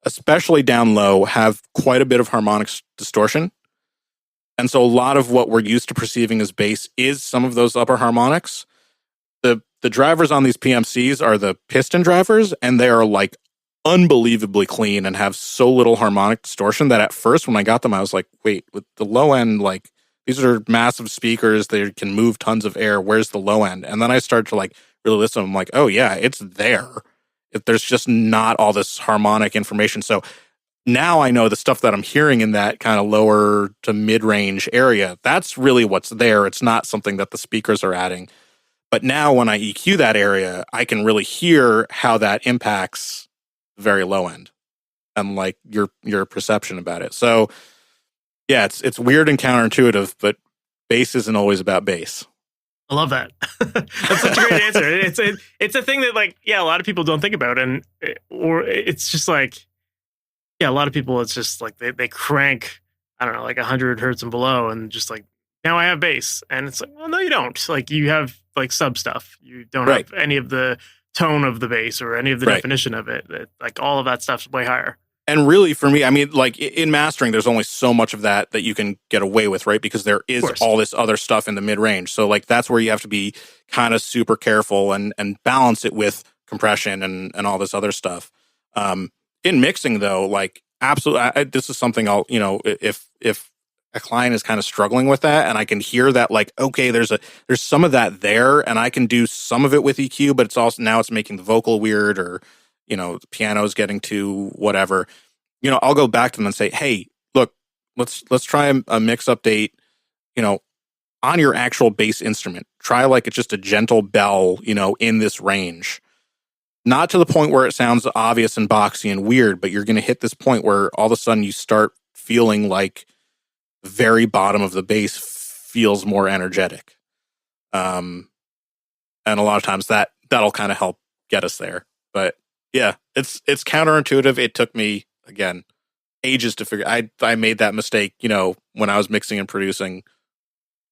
especially down low, have quite a bit of harmonic distortion. And so a lot of what we're used to perceiving as bass is some of those upper harmonics. The drivers on these PMCs are the piston drivers, and they are like unbelievably clean and have so little harmonic distortion that at first when I got them, I was like, wait, with the low end, like these are massive speakers, they can move tons of air. Where's the low end? And then I started to like really listen. I'm like, oh yeah, it's there. If there's just not all this harmonic information. So now I know the stuff that I'm hearing in that kind of lower to mid-range area, that's really what's there. It's not something that the speakers are adding. But now when I EQ that area, I can really hear how that impacts the very low end and like your perception about it. So yeah, it's weird and counterintuitive, but bass isn't always about bass. I love that. That's such a great answer. It's a thing that like, yeah, a lot of people don't think about. Or it's just like, yeah, a lot of people, it's just like they crank, I don't know, like 100 hertz and below and just like, now I have bass. And it's like, well, no, you don't. Like you have like sub stuff. You don't have any of the tone of the bass or any of the definition of it. Like all of that stuff's way higher. And really for me, I mean, like in mastering, there's only so much of that you can get away with, right? Because there is all this other stuff in the mid range. So like that's where you have to be kind of super careful and balance it with compression and all this other stuff. In mixing though, like absolutely, this is something I'll, if a client is kind of struggling with that and I can hear that like, okay, there's some of that there and I can do some of it with EQ, but it's also now it's making the vocal weird or, the piano's getting to whatever, I'll go back to them and say, hey, look, let's try a mix update, on your actual bass instrument. Try like it's just a gentle bell, in this range. Not to the point where it sounds obvious and boxy and weird, but you're going to hit this point where all of a sudden you start feeling like the very bottom of the bass feels more energetic. And a lot of times that'll kind of help get us there. But yeah, it's counterintuitive. It took me, again, ages to figure. I made that mistake, when I was mixing and producing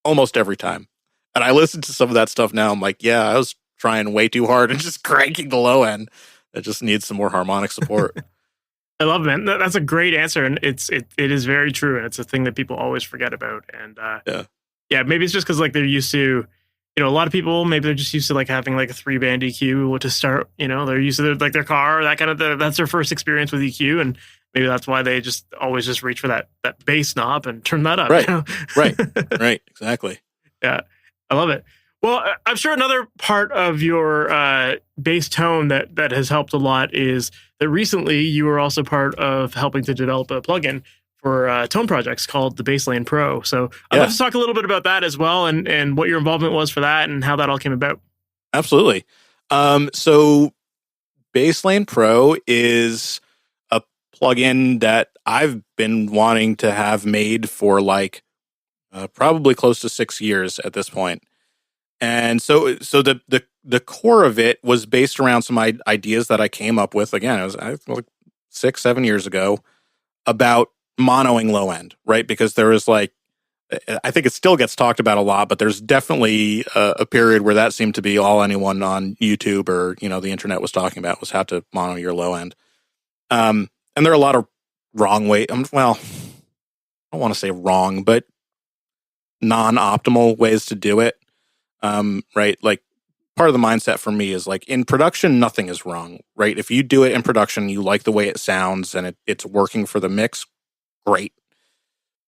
almost every time. And I listened to some of that stuff now. I'm like, yeah, I was trying way too hard and just cranking the low end. It just needs some more harmonic support. I love it, man. That's a great answer. And it is very true. And it's a thing that people always forget about. And yeah, maybe it's just because like they're used to, a lot of people, maybe they're just used to like having like a 3-band EQ to start, they're used to their car, that kind of, that's their first experience with EQ. And maybe that's why they just always just reach for that bass knob and turn that up. Right. Right. Exactly. Yeah. I love it. Well, I'm sure another part of your bass tone that has helped a lot is that recently you were also part of helping to develop a plugin for tone projects called the Basslane Pro. So I'd love to talk a little bit about that as well and what your involvement was for that and how that all came about. Absolutely. So Basslane Pro is a plugin that I've been wanting to have made for like probably close to 6 years at this point. And so the core of it was based around some ideas that I came up with. Again, it was like 6-7 years ago about monoing low end, right? Because there was like, I think it still gets talked about a lot, but there's definitely a period where that seemed to be all anyone on YouTube or, the internet was talking about was how to mono your low end. And there are a lot of wrong way. Well, I don't want to say wrong, but non-optimal ways to do it. Right. Like part of the mindset for me is like in production, nothing is wrong, right? If you do it in production, you like the way it sounds and it's working for the mix, great.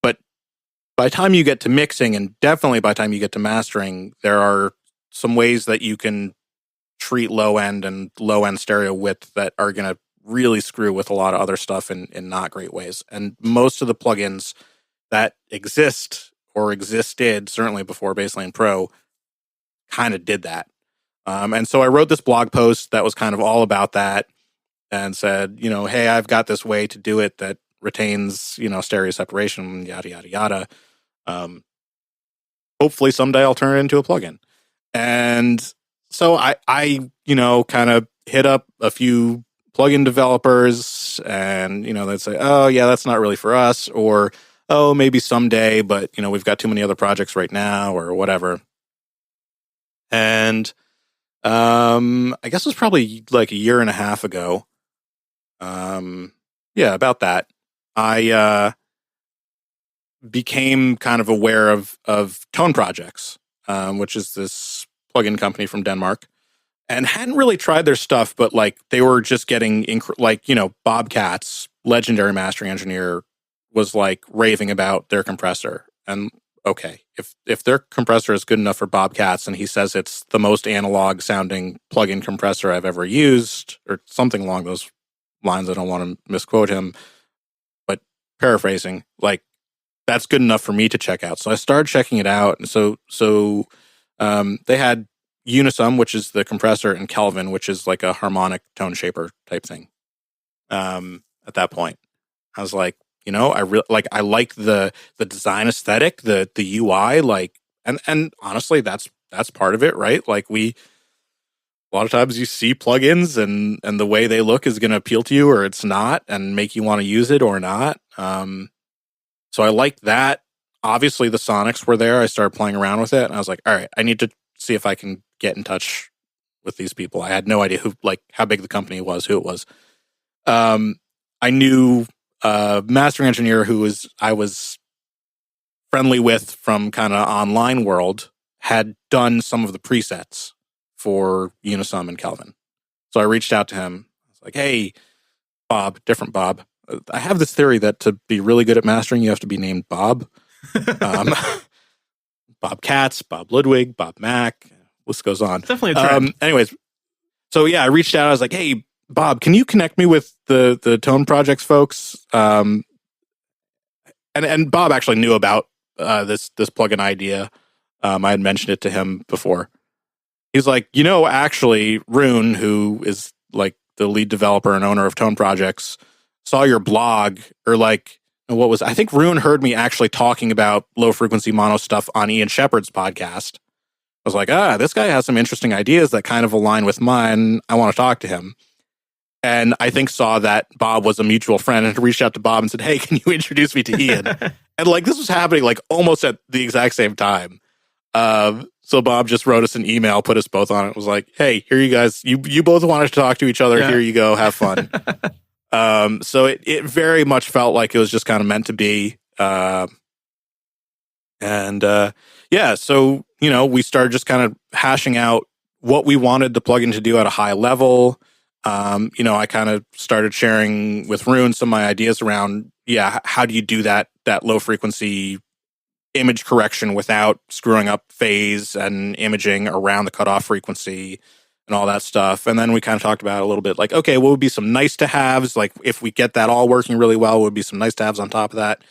But by the time you get to mixing and definitely by the time you get to mastering, there are some ways that you can treat low end and low end stereo width that are going to really screw with a lot of other stuff in not great ways. And most of the plugins that exist or existed, certainly before Basslane Pro, kind of did that. And so I wrote this blog post that was kind of all about that and said, hey, I've got this way to do it that retains, stereo separation, yada, yada, yada. Hopefully someday I'll turn it into a plugin. And so I kind of hit up a few plugin developers and, they'd say, oh yeah, that's not really for us, or, oh, maybe someday, but we've got too many other projects right now or whatever. And I guess it was probably like a year and a half ago. Yeah, about that. I became kind of aware of Tone Projects, which is this plugin company from Denmark, and hadn't really tried their stuff, but like they were just getting like, you know, Bob Katz, legendary mastering engineer, was like raving about their compressor. And okay, if their compressor is good enough for Bob Katz and he says it's the most analog sounding plugin compressor I've ever used, or something along those lines, I don't want to misquote him, but paraphrasing, like that's good enough for me to check out. So I started checking it out. And so they had Unisum, which is the compressor, and Kelvin, which is like a harmonic tone shaper type thing. At that point, I was like, you know, I like the design aesthetic, the UI, like, and honestly, that's part of it, right? Like a lot of times you see plugins and the way they look is going to appeal to you or it's not, and make you want to use it or not. So I liked that. Obviously, the sonics were there. I started playing around with it, and I was like, all right, I need to see if I can get in touch with these people. I had no idea how big the company was, who it was. I knew a mastering engineer I was friendly with from kind of online world, had done some of the presets for Unisum and Kelvin. So I reached out to him. I was like, hey, Bob, different Bob. I have this theory that to be really good at mastering, you have to be named Bob. Bob Katz, Bob Ludwig, Bob Mack. List goes on. Definitely a trend. Anyways, so yeah, I reached out. I was like, hey, Bob, can you connect me with the Tone Projects folks? And Bob actually knew about this plugin idea. I had mentioned it to him before. He's like, you know, actually, Rune, who is like the lead developer and owner of Tone Projects, saw your blog, or like, I think Rune heard me actually talking about low frequency mono stuff on Ian Shepherd's podcast. I was like, this guy has some interesting ideas that kind of align with mine. I want to talk to him. And I think saw that Bob was a mutual friend and reached out to Bob and said, hey, can you introduce me to Ian? And like, this was happening like almost at the exact same time. So Bob just wrote us an email, put us both on it. It was like, hey, here you guys, you both wanted to talk to each other. Yeah. Here you go. Have fun. So it very much felt like it was just kind of meant to be. Yeah. So, you know, we started just kind of hashing out what we wanted the plugin to do at a high level. You know, I kind of started sharing with Rune some of my ideas around, how do you do that low frequency image correction without screwing up phase and imaging around the cutoff frequency and all that stuff. And then we kind of talked about it a little bit, like, okay, what would be some nice to haves? Like, if we get that all working really well, what would be some nice to haves on top of that?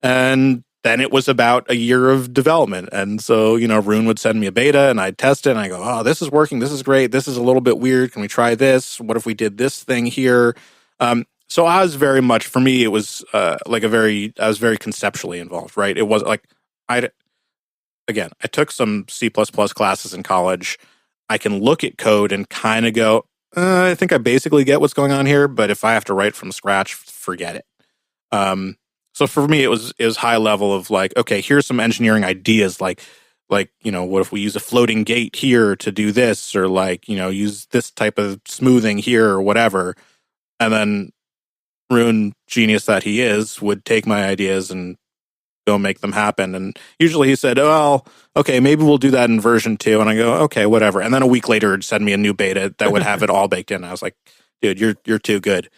And then it was about a year of development. And so, you know, Rune would send me a beta and I'd test it and I go, oh, this is working. This is great. This is a little bit weird. Can we try this? What if we did this thing here? So I was very much, for me, it was I was very conceptually involved, right? It wasn't like, I took some C++ classes in college. I can look at code and kind of go, I think I basically get what's going on here, but if I have to write from scratch, forget it. So for me, it was high level of like, okay, here's some engineering ideas, like, you know, what if we use a floating gate here to do this, or like, you know, use this type of smoothing here or whatever. And then Rune, genius that he is, would take my ideas and go make them happen. And usually he said, well, okay, maybe we'll do that in version 2. And I go, okay, whatever. And then a week later, he'd send me a new beta that would have it all baked in. I was like, dude, you're too good.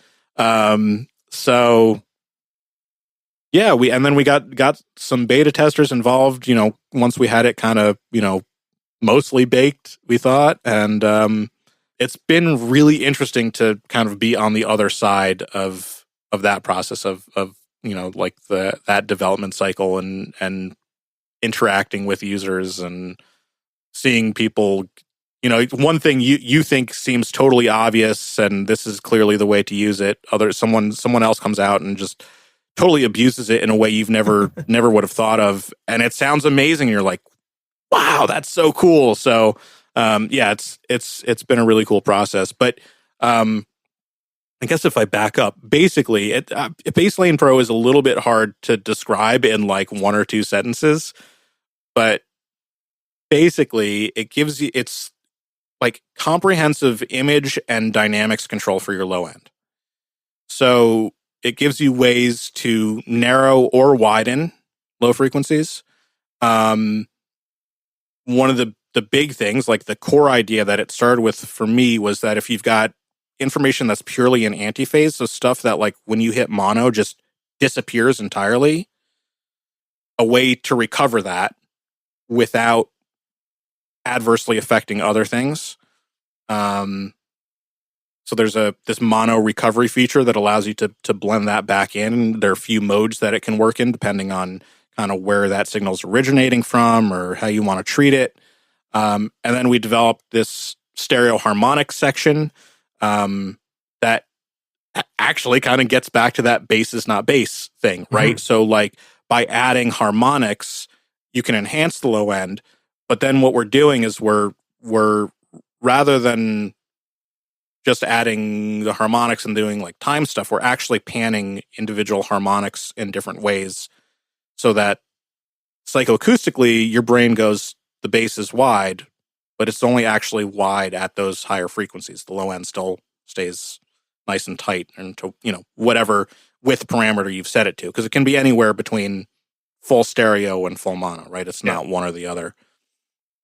So yeah, we got some beta testers involved, you know, once we had it kind of, you know, mostly baked, we thought. And it's been really interesting to kind of be on the other side of that process of you know, like that development cycle and interacting with users and seeing people, you know, one thing you think seems totally obvious and this is clearly the way to use it. Someone else comes out and just totally abuses it in a way you've never would have thought of. And it sounds amazing. And you're like, wow, that's so cool. So yeah, it's been a really cool process. But I guess if I back up, basically, Basslane Pro is a little bit hard to describe in like one or two sentences, but basically, it gives you like comprehensive image and dynamics control for your low end. So it gives you ways to narrow or widen low frequencies. One of the big things, like the core idea that it started with for me, was that if you've got information that's purely in antiphase, so stuff that like when you hit mono just disappears entirely, a way to recover that without adversely affecting other things. So there's this mono recovery feature that allows you to blend that back in. There are a few modes that it can work in depending on kind of where that signal's originating from or how you want to treat it. And then we developed this stereo harmonic section that actually kind of gets back to that bass is not bass thing, right? Mm-hmm. So like by adding harmonics, you can enhance the low end. But then what we're doing is we're rather than just adding the harmonics and doing like time stuff, we're actually panning individual harmonics in different ways so that psychoacoustically your brain goes, the bass is wide, but it's only actually wide at those higher frequencies. The low end still stays nice and tight and to, whatever width parameter you've set it to, because it can be anywhere between full stereo and full mono, right? It's not one or the other.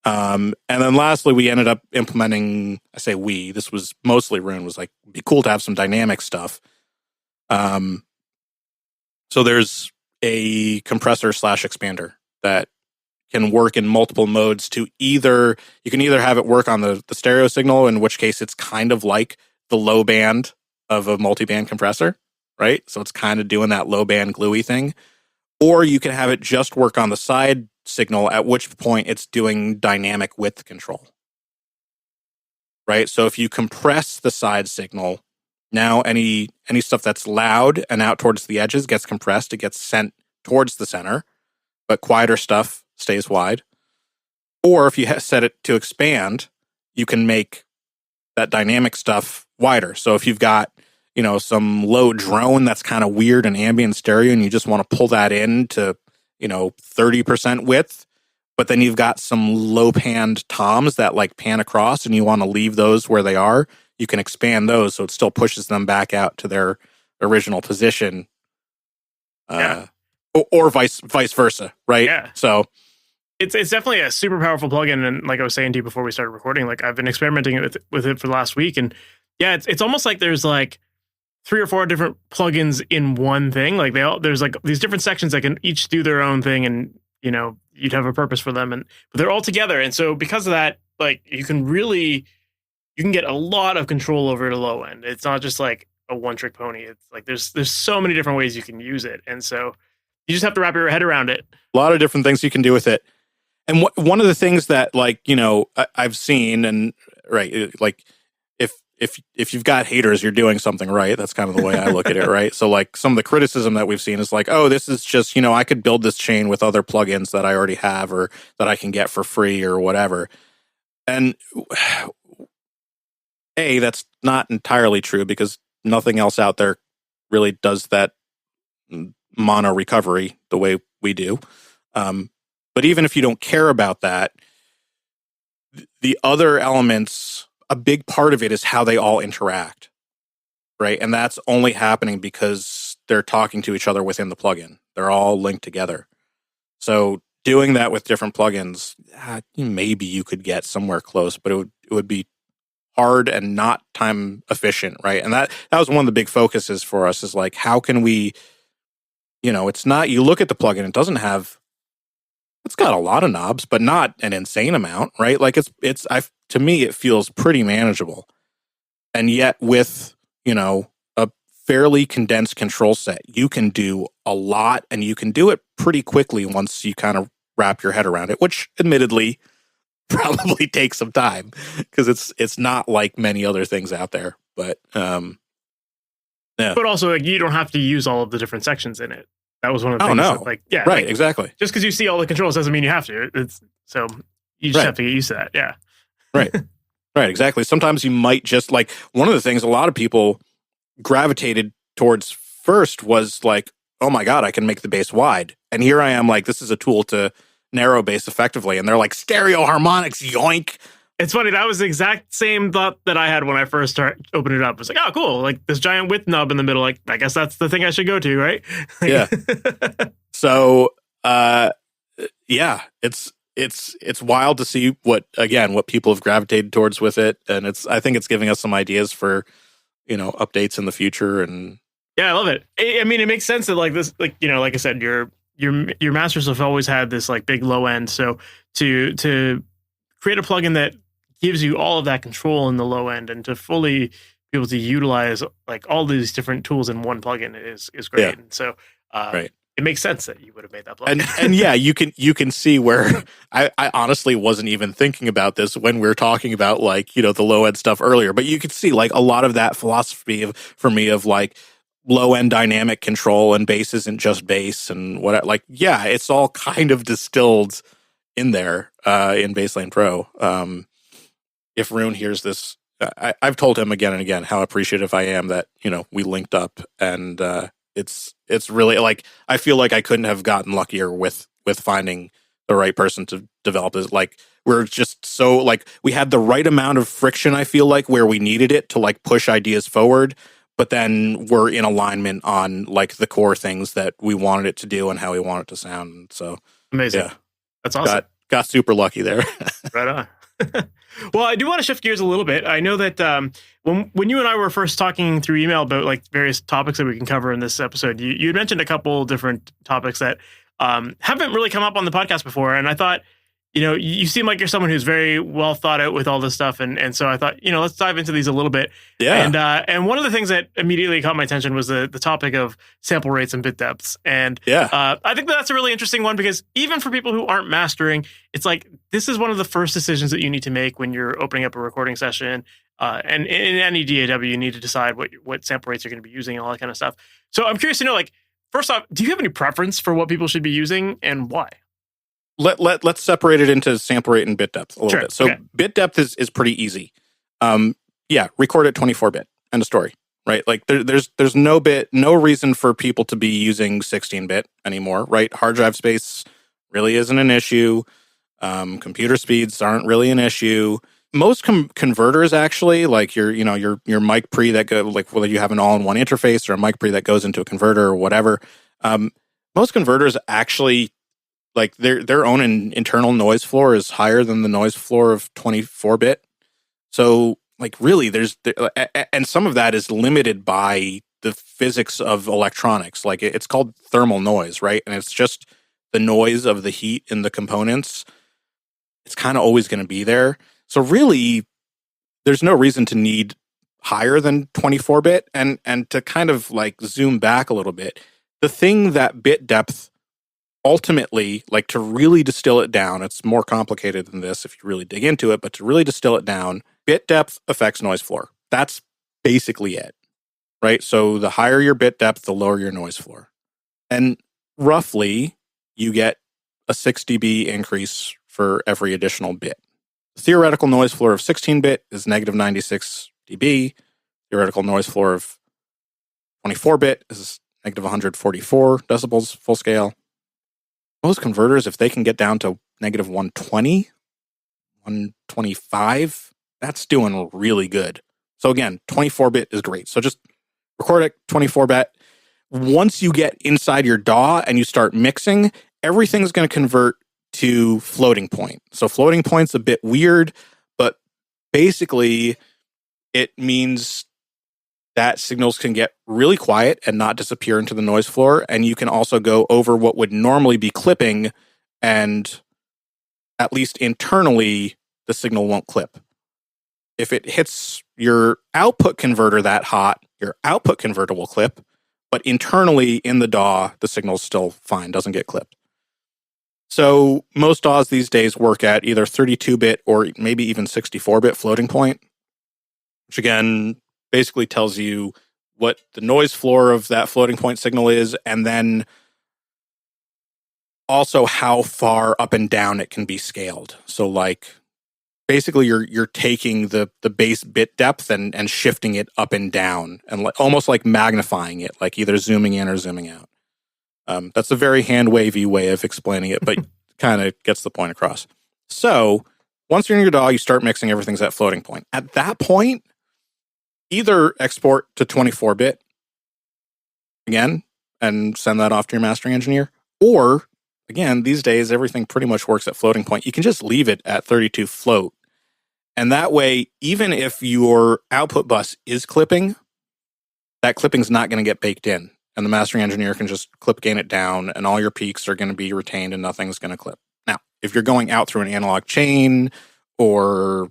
And then lastly, we ended up implementing, I say we, this was mostly Rune, was like, it'd be cool to have some dynamic stuff. So there's a compressor / expander that can work in multiple modes to you can either have it work on the stereo signal, in which case it's kind of like the low band of a multi-band compressor, right? So it's kind of doing that low band gluey thing. Or you can have it just work on the side signal, at which point it's doing dynamic width control, right? So if you compress the side signal, now any stuff that's loud and out towards the edges gets compressed. It gets sent towards the center, but quieter stuff stays wide. Or if you set it to expand, you can make that dynamic stuff wider. So if you've got some low drone that's kind of weird and ambient stereo, and you just want to pull that in to 30% width, but then you've got some low panned toms that like pan across and you want to leave those where they are, you can expand those so it still pushes them back out to their original position. Or vice versa, right? Yeah. So it's definitely a super powerful plugin, and like I was saying to you before we started recording, like I've been experimenting with it for the last week, and yeah, it's almost like there's like 3 or 4 different plugins in one thing. Like there's like these different sections that can each do their own thing, and you'd have a purpose for them, but they're all together. And so because of that, like you can get a lot of control over the low end. It's not just like a one-trick pony. It's like there's so many different ways you can use it, and so you just have to wrap your head around it. A lot of different things you can do with it. And one of the things that I've seen, and right, like if you've got haters, you're doing something right. That's kind of the way I look at it, right? So like some of the criticism that we've seen is like, oh, this is just, I could build this chain with other plugins that I already have or that I can get for free or whatever. And that's not entirely true, because nothing else out there really does that mono recovery the way we do. But even if you don't care about that, the other elements, a big part of it is how they all interact, right? And that's only happening because they're talking to each other within the plugin. They're all linked together. So doing that with different plugins, maybe you could get somewhere close, but it would be hard and not time efficient, right? And that was one of the big focuses for us, is like, how can we, it's not, you look at the plugin, it's got a lot of knobs, but not an insane amount, right? Like to me, it feels pretty manageable. And yet with, a fairly condensed control set, you can do a lot, and you can do it pretty quickly once you kind of wrap your head around it, which admittedly probably takes some time, because it's not like many other things out there. But yeah. But also, like, you don't have to use all of the different sections in it. That was one of the things. No. That, like, yeah, right, like, exactly. Just because you see all the controls doesn't mean you have to. So you just have to get used to that. Yeah. Right. Right, exactly. Sometimes you might just, like, one of the things a lot of people gravitated towards first was like, oh my God, I can make the bass wide. And here I am like, this is a tool to narrow bass effectively. And they're like, stereo harmonics, yoink. It's funny. That was the exact same thought that I had when I first opened it up. It's like, oh, cool. Like this giant width knob in the middle. Like, I guess that's the thing I should go to, right? Yeah. So, yeah, it's wild to see what people have gravitated towards with it. And I think it's giving us some ideas for, updates in the future. And yeah, I love it. I mean, it makes sense that like this, like, like I said, your masters have always had this like big low end. So to create a plugin that gives you all of that control in the low end and to fully be able to utilize like all these different tools in one plugin is great. Yeah. And so right. It makes sense that you would have made that plugin. And yeah, you can see where I honestly wasn't even thinking about this when we were talking about like, the low end stuff earlier, but you could see like a lot of that philosophy for me of like low end dynamic control and bass isn't just bass and what, like, yeah, it's all kind of distilled in there in Basslane Pro. If Rune hears this, I've told him again and again how appreciative I am that, we linked up, and it's really like, I feel like I couldn't have gotten luckier with finding the right person to develop this. Like, we're just so like, we had the right amount of friction, I feel like, where we needed it to like push ideas forward, but then we're in alignment on like the core things that we wanted it to do and how we want it to sound. So amazing. Yeah, that's awesome. Got super lucky there. Right on. Well, I do want to shift gears a little bit. I know that when you and I were first talking through email about like various topics that we can cover in this episode, you had mentioned a couple different topics that haven't really come up on the podcast before. And I thought, you seem like you're someone who's very well thought out with all this stuff. And so I thought, let's dive into these a little bit. Yeah. And one of the things that immediately caught my attention was the topic of sample rates and bit depths. And yeah, I think that's a really interesting one, because even for people who aren't mastering, it's like, this is one of the first decisions that you need to make when you're opening up a recording session. And in any DAW, you need to decide what sample rates you're going to be using and all that kind of stuff. So I'm curious to know, like, first off, do you have any preference for what people should be using and why? Let's separate it into sample rate and bit depth a little bit. So bit depth is pretty easy. Yeah, record at 24-bit. End of story. Right? Like there's no reason for people to be using 16-bit anymore. Right? Hard drive space really isn't an issue. Computer speeds aren't really an issue. Most converters actually, like your mic pre that go, like whether you have an all-in-one interface or a mic pre that goes into a converter or whatever. Most converters actually, like their own internal noise floor is higher than the noise floor of 24-bit. So like really and some of that is limited by the physics of electronics. Like it's called thermal noise, right? And it's just the noise of the heat in the components. It's kind of always going to be there. So really there's no reason to need higher than 24-bit. And to kind of like zoom back a little bit, the thing that bit depth ultimately, like to really distill it down, it's more complicated than this if you really dig into it, but to really distill it down, bit depth affects noise floor. That's basically it, right? So the higher your bit depth, the lower your noise floor. And roughly, you get a 6 dB increase for every additional bit. The theoretical noise floor of 16-bit is negative 96 dB. Theoretical noise floor of 24-bit is negative 144 decibels full scale. Most converters, if they can get down to negative 120, 125, that's doing really good. So again, 24-bit is great. So just record at 24-bit. Once you get inside your DAW and you start mixing, everything's going to convert to floating point. So floating point's a bit weird, but basically it means that signals can get really quiet and not disappear into the noise floor. And you can also go over what would normally be clipping, and at least internally, the signal won't clip. If it hits your output converter that hot, your output converter will clip, but internally in the DAW, the signal's still fine, doesn't get clipped. So most DAWs these days work at either 32-bit or maybe even 64-bit floating point, which again, basically tells you what the noise floor of that floating point signal is, and then also how far up and down it can be scaled. So like basically you're taking the base bit depth and shifting it up and down, and almost like magnifying it, like either zooming in or zooming out. That's a very hand wavy way of explaining it, but kind of gets the point across. So Once you're in your DAW, you start mixing, everything's at floating point. At that point, either export to 24-bit again and send that off to your mastering engineer, or again, these days, everything pretty much works at floating point. You can just leave it at 32 float. And that way, even if your output bus is clipping, that clipping's not going to get baked in. And the mastering engineer can just clip gain it down, and all your peaks are going to be retained and nothing's going to clip. Now, if you're going out through an analog chain, or,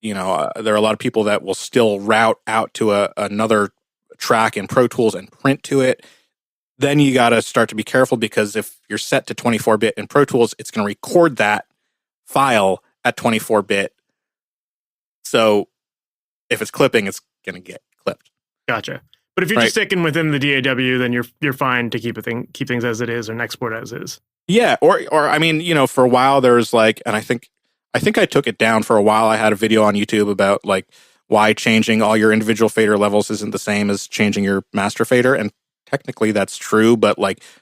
there are a lot of people that will still route out to another track in Pro Tools and print to it, then you got to start to be careful, because if you're set to 24-bit in Pro Tools, it's going to record that file at 24-bit. So if it's clipping, it's going to get clipped. Gotcha. But if you're just sticking within the DAW, then you're fine to keep things as it is and export as is. Yeah, or I mean, for a while there was and I think I took it down for a while. I had a video on YouTube about why changing all your individual fader levels isn't the same as changing your master fader, and technically that's true, but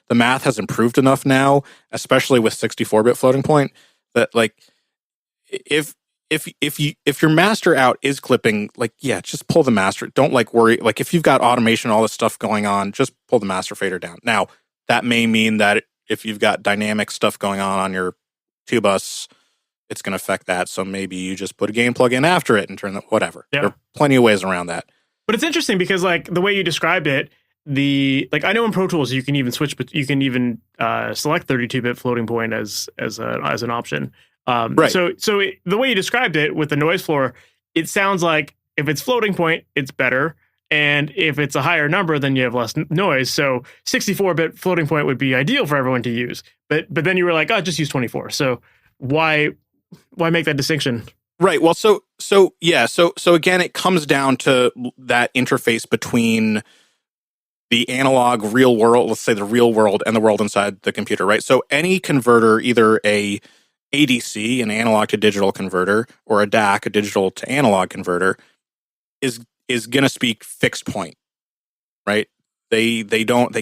the math has improved enough now, especially with 64-bit floating point, that if your master out is clipping, just pull the master. Don't worry. If you've got automation, all this stuff going on, just pull the master fader down. Now, that may mean that if you've got dynamic stuff going on your 2-bus, it's going to affect that. So maybe you just put a gain plug in after it and turn the whatever. Yeah. There are plenty of ways around that. But it's interesting because the way you described it, I know in Pro Tools you can even switch, but you can even select 32-bit floating point as an option. Right. So the way you described it with the noise floor, it sounds like if it's floating point, it's better. And if it's a higher number, then you have less noise. So 64-bit floating point would be ideal for everyone to use. But then you were like, oh, just use 24. So why make that distinction? Right. Well, so again, it comes down to that interface between the analog real world, let's say the real world, and the world inside the computer, right? So any converter, either a ADC, an analog to digital converter, or a DAC, a digital to analog converter, is going to speak fixed point, right? They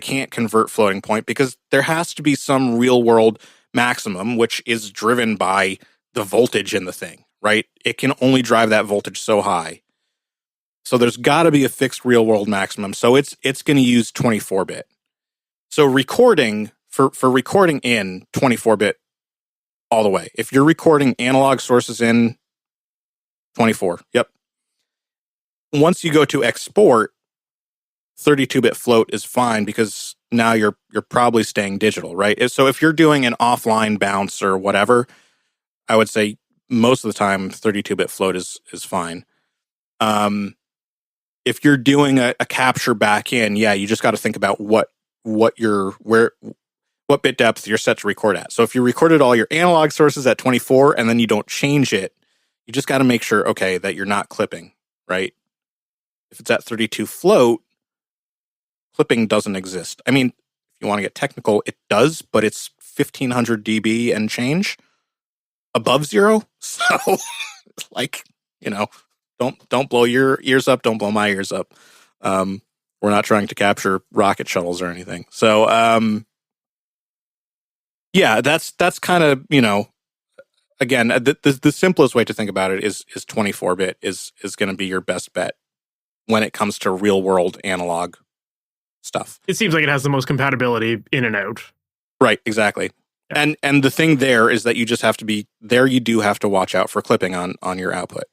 can't convert floating point because there has to be some real world maximum, which is driven by the voltage in the thing, right? It can only drive that voltage so high. So there's got to be a fixed real world maximum. So it's going to use 24-bit. So recording for recording in 24-bit all the way. If you're recording analog sources in 24, yep. Once you go to export, 32-bit float is fine because now you're probably staying digital, right? So if you're doing an offline bounce or whatever, I would say most of the time 32-bit float is fine. If you're doing a capture back in, yeah, you just got to think about what bit depth you're set to record at. So if you recorded all your analog sources at 24 and then you don't change it, you just got to make sure, okay, that you're not clipping, right? If it's at 32 float, clipping doesn't exist. I mean, if you want to get technical, it does, but it's 1500 dB and change above zero. So don't blow your ears up. Don't blow my ears up. We're not trying to capture rocket shuttles or anything. So, yeah, that's kind of, again, the simplest way to think about it is 24-bit is going to be your best bet when it comes to real world analog stuff. It seems like it has the most compatibility in and out. Right, exactly. Yeah. And the thing there is that you just have to be there. You do have to watch out for clipping on your output.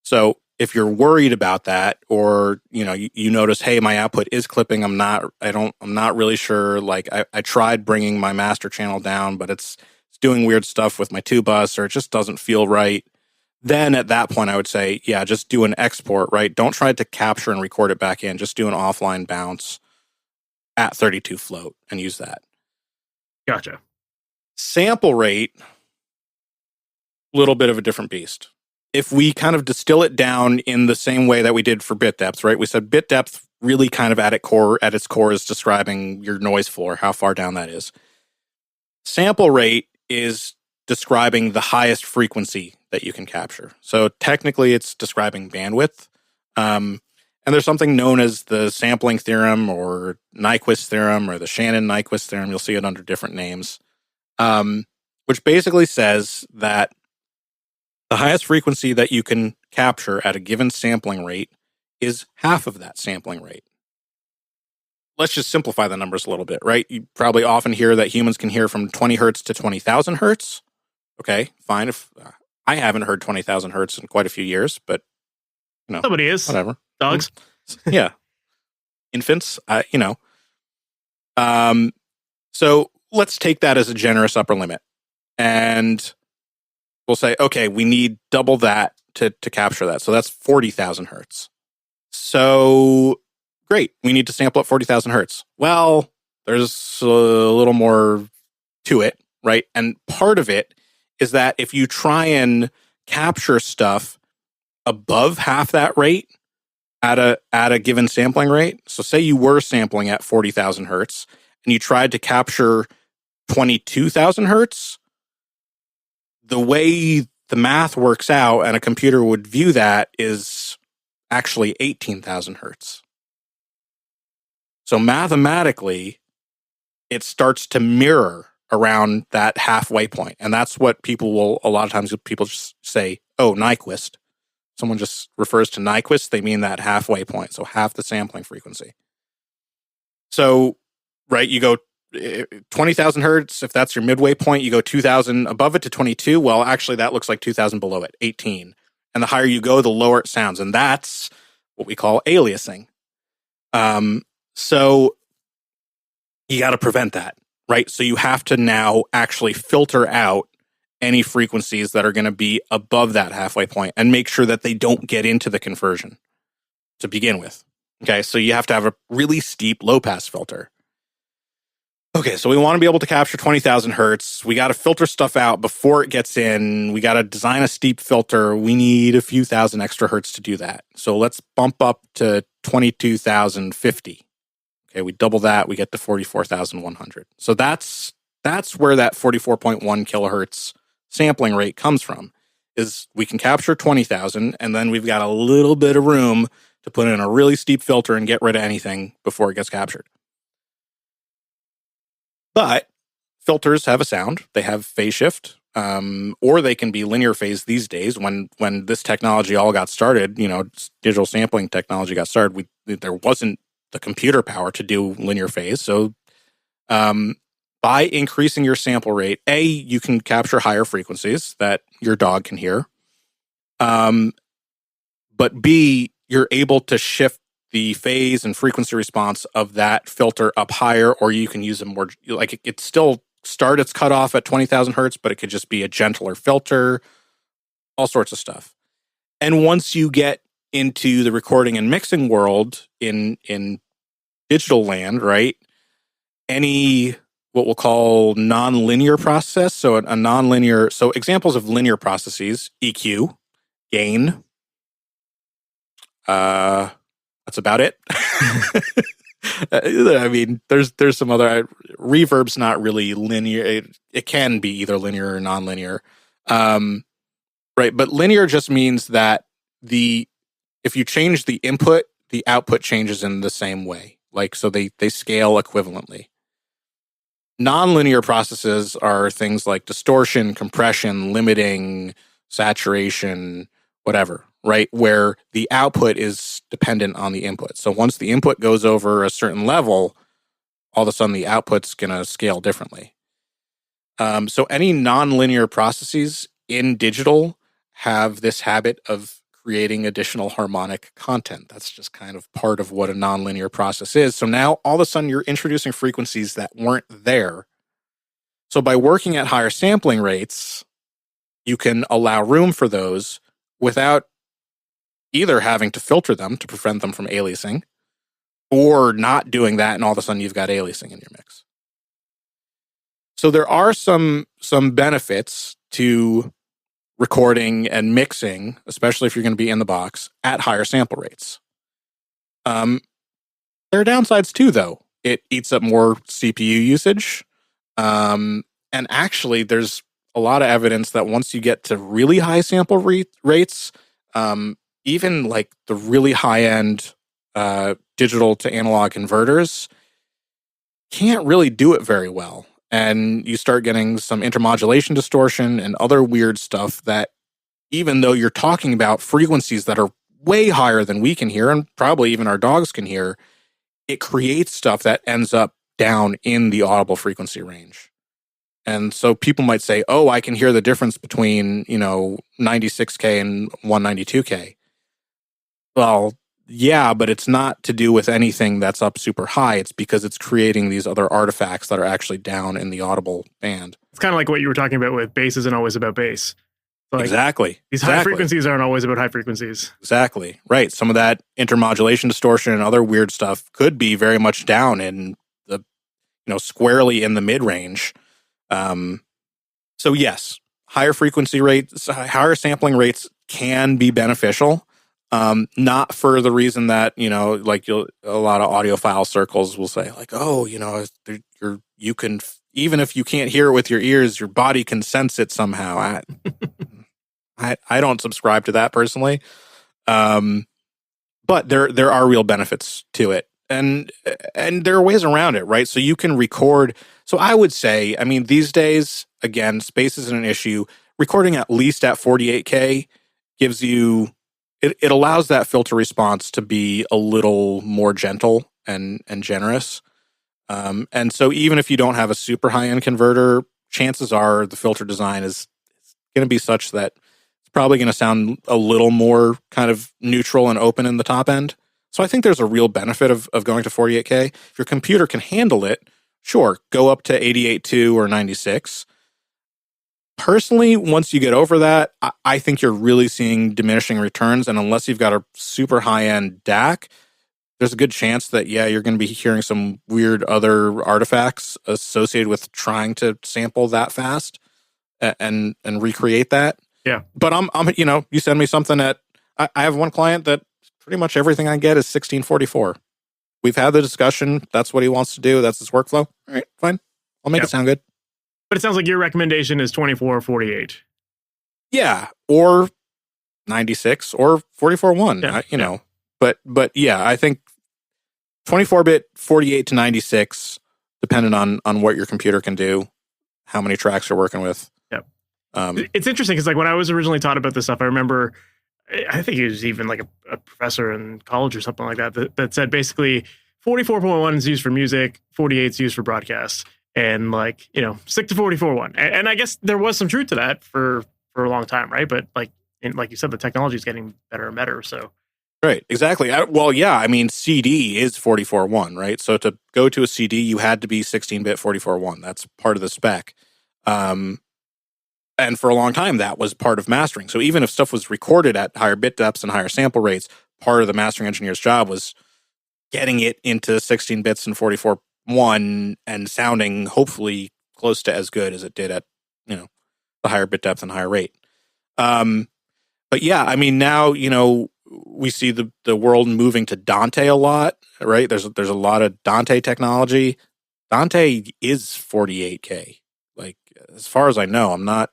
So if you're worried about that, or you notice, hey, my output is clipping, I'm not really sure. I tried bringing my master channel down, but it's doing weird stuff with my 2-bus, or it just doesn't feel right. Then at that point, I would say, yeah, just do an export, right? Don't try to capture and record it back in. Just do an offline bounce at 32 float and use that. Gotcha. Sample rate, little bit of a different beast. If we kind of distill it down in the same way that we did for bit depth, right? We said bit depth really kind of at its core is describing your noise floor, how far down that is. Sample rate is describing the highest frequency that you can capture. So technically it's describing bandwidth. And there's something known as the sampling theorem or Nyquist theorem or the Shannon-Nyquist theorem. You'll see it under different names. which basically says that the highest frequency that you can capture at a given sampling rate is half of that sampling rate. Let's just simplify the numbers a little bit, right? You probably often hear that humans can hear from 20 hertz to 20,000 hertz. Okay, fine. If I haven't heard 20,000 hertz in quite a few years, but somebody is. Whatever. Dogs. Yeah. Infants, So let's take that as a generous upper limit. And we'll say, okay, we need double that to capture that. So that's 40,000 hertz. So great. We need to sample at 40,000 hertz. Well, there's a little more to it, right? And part of it is that if you try and capture stuff above half that rate at a given sampling rate, so say you were sampling at 40,000 hertz and you tried to capture 22,000 hertz, the way the math works out and a computer would view that is actually 18,000 hertz. So mathematically, it starts to mirror around that halfway point. And that's what a lot of times people just say, oh, Nyquist. Someone just refers to Nyquist, they mean that halfway point. So half the sampling frequency. So, right, you go 20,000 hertz. If that's your midway point, you go 2,000 above it to 22. Well, actually, that looks like 2,000 below it, 18. And the higher you go, the lower it sounds. And that's what we call aliasing. So you got to prevent that, right? So you have to now actually filter out any frequencies that are going to be above that halfway point and make sure that they don't get into the conversion to begin with. Okay, so you have to have a really steep low-pass filter. Okay, so we want to be able to capture 20,000 hertz. We got to filter stuff out before it gets in. We got to design a steep filter. We need a few thousand extra hertz to do that. So let's bump up to 22,050. Okay, we double that, we get to 44,100. So that's where that 44.1 kilohertz sampling rate comes from, is we can capture 20,000 and then we've got a little bit of room to put in a really steep filter and get rid of anything before it gets captured. But filters have a sound, they have phase shift, or they can be linear phase these days. When this technology all got started, digital sampling technology got started, there wasn't the computer power to do linear phase. So by increasing your sample rate, A, you can capture higher frequencies that your dog can hear. But B, you're able to shift the phase and frequency response of that filter up higher, or you can use a more, like it still start its cutoff at 20,000 hertz, but it could just be a gentler filter, all sorts of stuff. And once you get into the recording and mixing world in digital land, right? Any what we'll call non-linear process. So a non-linear, so examples of linear processes, EQ, gain. That's about it. I mean, there's some other reverb's not really linear. It can be either linear or non-linear. Right. But linear just means that if you change the input, the output changes in the same way. Like, so they scale equivalently. Non-linear processes are things like distortion, compression, limiting, saturation, whatever, right? Where the output is dependent on the input. So once the input goes over a certain level, all of a sudden the output's going to scale differently. So any non-linear processes in digital have this habit of creating additional harmonic content. That's just kind of part of what a nonlinear process is. So now all of a sudden you're introducing frequencies that weren't there. So by working at higher sampling rates, you can allow room for those without either having to filter them to prevent them from aliasing, or not doing that and all of a sudden you've got aliasing in your mix. So there are some benefits to recording and mixing, especially if you're going to be in the box, at higher sample rates. There are downsides too, though. It eats up more CPU usage. And actually, there's a lot of evidence that once you get to really high sample rates, even like the really high-end digital to analog converters can't really do it very well. and you start getting some intermodulation distortion and other weird stuff that, even though you're talking about frequencies that are way higher than we can hear and probably even our dogs can hear, it creates stuff that ends up down in the audible frequency range. And so people might say, oh, I can hear the difference between, 96K and 192K. Well, yeah, but it's not to do with anything that's up super high. It's because it's creating these other artifacts that are actually down in the audible band. It's kind of like what you were talking about with bass isn't always about bass. Like, exactly. These high frequencies aren't always about high frequencies. Exactly. Right. Some of that intermodulation distortion and other weird stuff could be very much down in the, squarely in the mid-range. So yes, higher frequency rates, higher sampling rates can be beneficial. Not for the reason that, like a lot of audiophile circles will say, like, oh, you can, even if you can't hear it with your ears, your body can sense it somehow. I don't subscribe to that personally. But there are real benefits to it. And there are ways around it, right? So you can record. So I would say, these days, again, space isn't an issue. Recording at least at 48K gives you, it allows that filter response to be a little more gentle and generous. And so even if you don't have a super high-end converter, chances are the filter design is going to be such that it's probably going to sound a little more kind of neutral and open in the top end. So I think there's a real benefit of going to 48K. If your computer can handle it, sure, go up to 88.2 or 96. Personally, once you get over that, I think you're really seeing diminishing returns. And unless you've got a super high-end DAC, there's a good chance that, you're going to be hearing some weird other artifacts associated with trying to sample that fast and recreate that. Yeah. But I'm you send me something that I have one client that pretty much everything I get is 1644. We've had the discussion. That's what he wants to do. That's his workflow. All right, fine. I'll make it sound good. But it sounds like your recommendation is 24 or 48. Yeah, or 96 or 44.1. But yeah, I think 24-bit, 48 to 96, depending on what your computer can do, how many tracks you're working with. Yep. It's interesting because, like, when I was originally taught about this stuff, I remember, I think it was even like a professor in college or something like that said basically 44.1 is used for music, 48 is used for broadcast, and stick to 44.1. And I guess there was some truth to that for a long time, right? But like you said, the technology is getting better and better. So right, exactly. CD is 44.1, right? So to go to a CD, you had to be 16-bit 44.1. That's part of the spec. And for a long time, that was part of mastering. So even if stuff was recorded at higher bit depths and higher sample rates, part of the mastering engineer's job was getting it into 16 bits and 44.1 and sounding hopefully close to as good as it did at, the higher bit depth and higher rate. But yeah, now, we see the world moving to Dante a lot, right? There's a lot of Dante technology. Dante is 48K. Like, as far as I know, I'm not